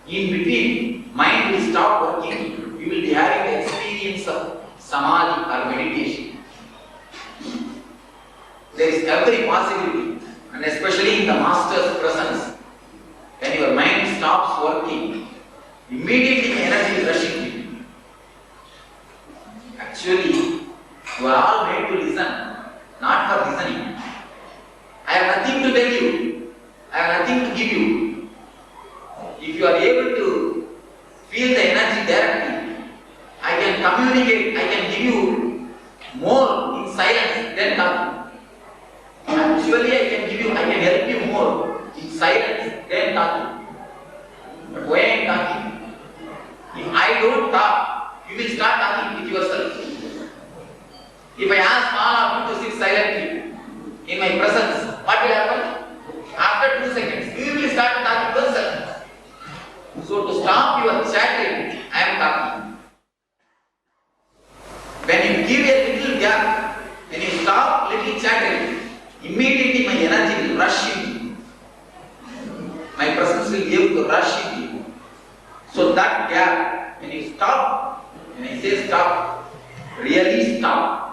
in between, mind will stop working. You will be having the experience of samadhi or meditation. There is every possibility, and especially in the master's presence, when your mind stops working, immediately energy is rushing to you. Actually, you are all made to listen, not for listening. I have nothing to tell you. I have nothing to give you. If you are able to feel the energy directly, I can communicate, I can give you more in silence than talking. Actually, I can help you more in silence than talking. But why I am talking? If I don't talk, you will start talking with yourself. If I ask all of you to sit silently in my presence, what will happen? After 2 seconds, you will start talking yourself. So to stop your chattering, I am talking. When you give a little gap, when you stop little chattering, immediately my energy will rush into you. My presence will be able to rush into you. So that gap, when you stop, when I say stop, really stop.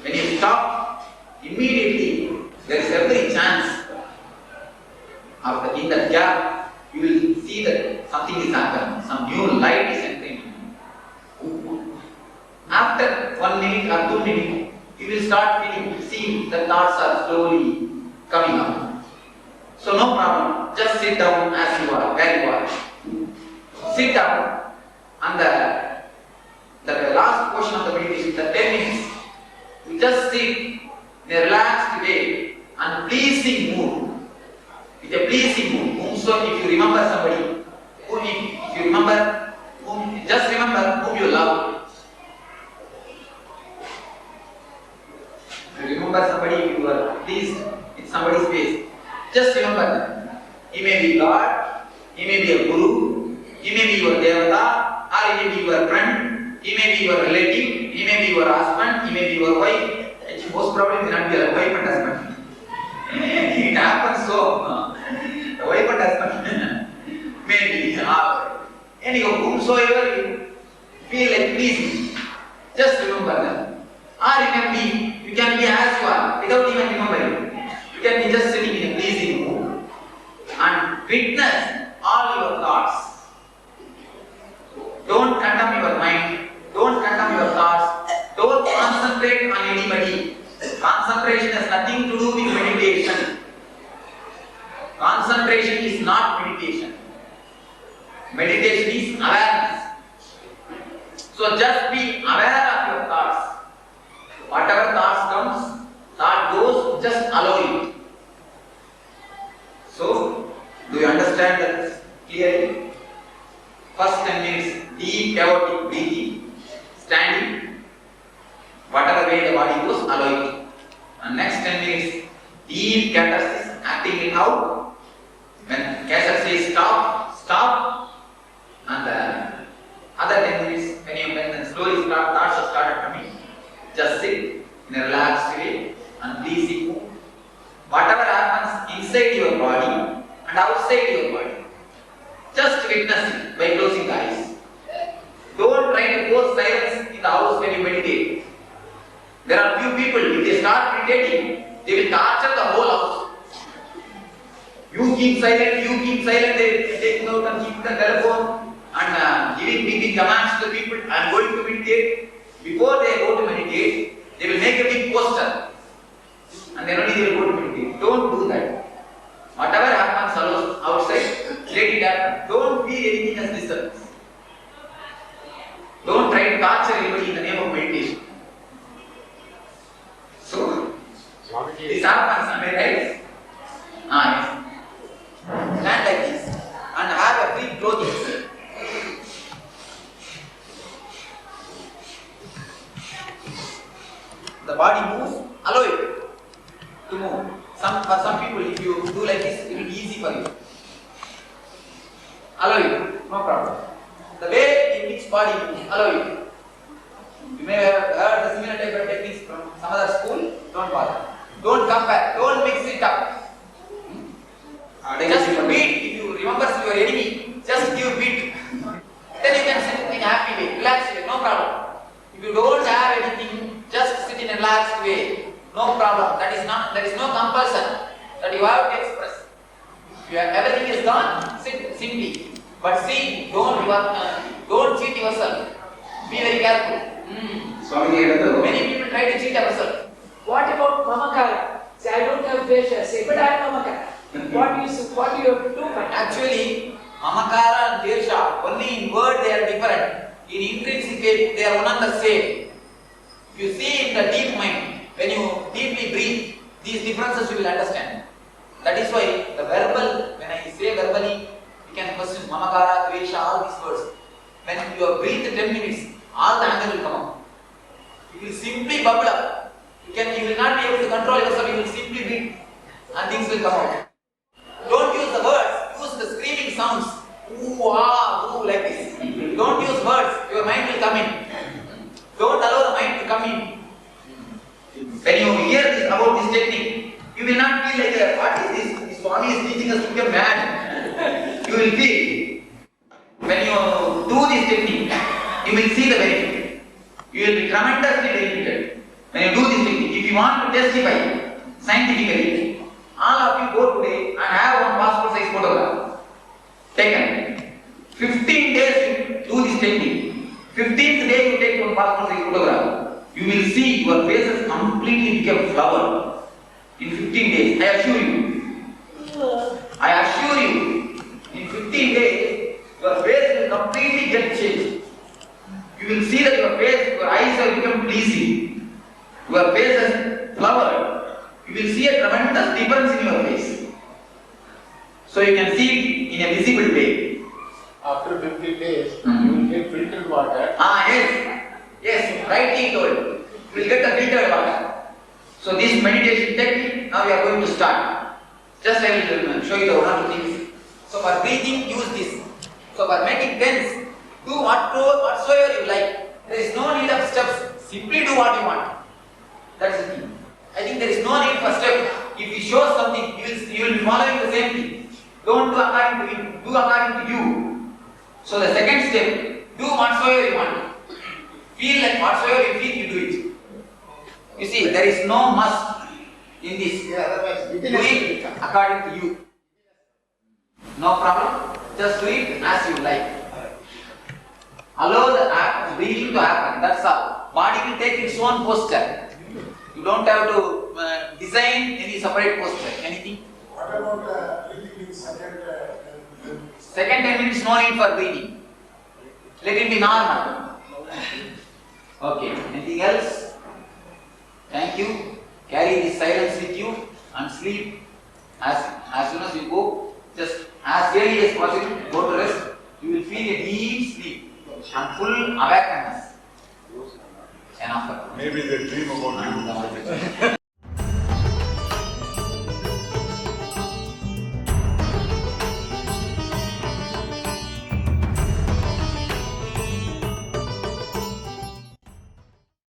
When you stop, immediately there is every chance of in that gap you will see that something is happening, some new light is entering. After 1 minute or 2 minutes, you will start seeing the thoughts are slowly coming up. So no problem, just sit down as you are, where you are. Sit down and the last portion of the meditation, the 10 minutes, you just sit in a relaxed way and pleasing mood. With a pleasing mood. So if you remember somebody, just remember whom you love. If you remember somebody, if you are pleased in somebody's face, just remember them. He may be God, he may be a guru, he may be your devata, or he may be your friend, he may be your relative, he may be your husband, he may be your wife. Most probably may not be your wife and husband. It happens so. The wife and husband maybe. Anyhow, whomsoever you feel like pleasing, just remember them. Or you can be as you are without even remembering. You can be just sitting in a pleasing mood and witness all your thoughts. Don't condemn your mind. Don't condemn your thoughts. Don't concentrate on anybody. Concentration has nothing to do with meditation. Concentration is not meditation. Meditation is awareness. So just be aware of your thoughts. Whatever thoughts thought goes, just allow it. So, do you understand that clearly? First 10 minutes, deep chaotic breathing, standing. Whatever way the body goes, allow it. And next 10 minutes, deep catharsis, acting it out. When Kesar says stop, stop. And the other 10 minutes, when slowly thoughts have started coming, just sit in a relaxed way and pleasing mood. Whatever happens inside your body and outside your body, just witness it by closing the eyes. Don't try to force silence in the house when you meditate. There are few people, if they start meditating, they will torture the whole house. You keep silent, they take out and keep the telephone and giving big commands to the people, I am going to meditate. Before they go to meditate, they will make a big poster and then only they will go to meditate. Don't do that. Whatever happens outside, let it happen. Don't feel anything as disturbance. torture anybody in the name of meditation. So, Swamiji, this happens somewhere, right? Yes. Stand like this and have a free clothing. The body moves, allow it to move. For some people, if you do like this, it will be easy for you. Allow it, no problem. The way in which body moves, allow it. You may have heard the similar type of techniques from some other school, don't bother. Don't compare, don't mix it up. Just beat, if you remember your enemy, just give beat. Then you can sit in a happy way, relaxed way, no problem. If you don't have anything, just sit in a relaxed way, no problem. There is no compulsion that you have to express. If everything is done, sit simply. But see, don't cheat yourself. Be very careful. Many people try to cheat themselves. What about Mamakara? Say, I don't have Dvesha, say, but I have Mamakara. What do you have to do? Actually, Mamakara and Dvesha, only in word they are different. In intrinsic way, they are one and the same. If you see in the deep mind, when you deeply breathe, these differences you will understand. That is why the verbal, when I say verbally, you can question Mamakara, Dvesha, all these words. When you have breathed 10 minutes, all the anger will come out. It will simply bubble up. You will not be able to control yourself, you will simply breathe and things will come out. Don't use the words, use the screaming sounds. Ooh, ah, ooh, like this. Don't use words, your mind will come in. Don't allow the mind to come in. When you hear this about this technique, you will not feel like, what is this? This Swami is teaching us to become mad. You will feel. When you do this technique, you will see the benefit. You will be tremendously benefited. When you do this technique, if you want to testify scientifically, all of you go today and have one passport size photograph taken. 15 days you do this technique. 15th day you take one passport size photograph. You will see your faces completely become flower in 15 days. I assure you. I assure you. In 15 days, your face will completely get changed. You will see that your face, your eyes have become pleasing. Your face has flowered. You will see a tremendous difference in your face. So you can see it in a visible way. after 50 days, you will get filtered water. Yes, rightly told. You will get the filtered water. So this meditation technique, now we are going to start. Just I will show you the one or two things. So for breathing, use this. So for making tense, do whatsoever you like. There is no need of steps. Simply do what you want. That's the thing. I think there is no need for steps. If he shows something, you will be following the same thing. Don't do according to him. Do according to you. So the second step, do whatsoever you want. Feel like whatsoever you feel, you do it. You see, there is no must in this. Do it according to you. No problem. Just do it as you like. Allow the breathing to happen. That's all. Body will take its own posture. You don't have to design any separate posture. Anything? What about breathing in second? Second 10 minutes, no need for breathing. Let it be normal. Okay. Anything else? Thank you. Carry this silence with you and sleep. As soon as you go, just as early as possible, go to rest. You will feel a deep sleep and full awakeness. Enough. Maybe they dream about you.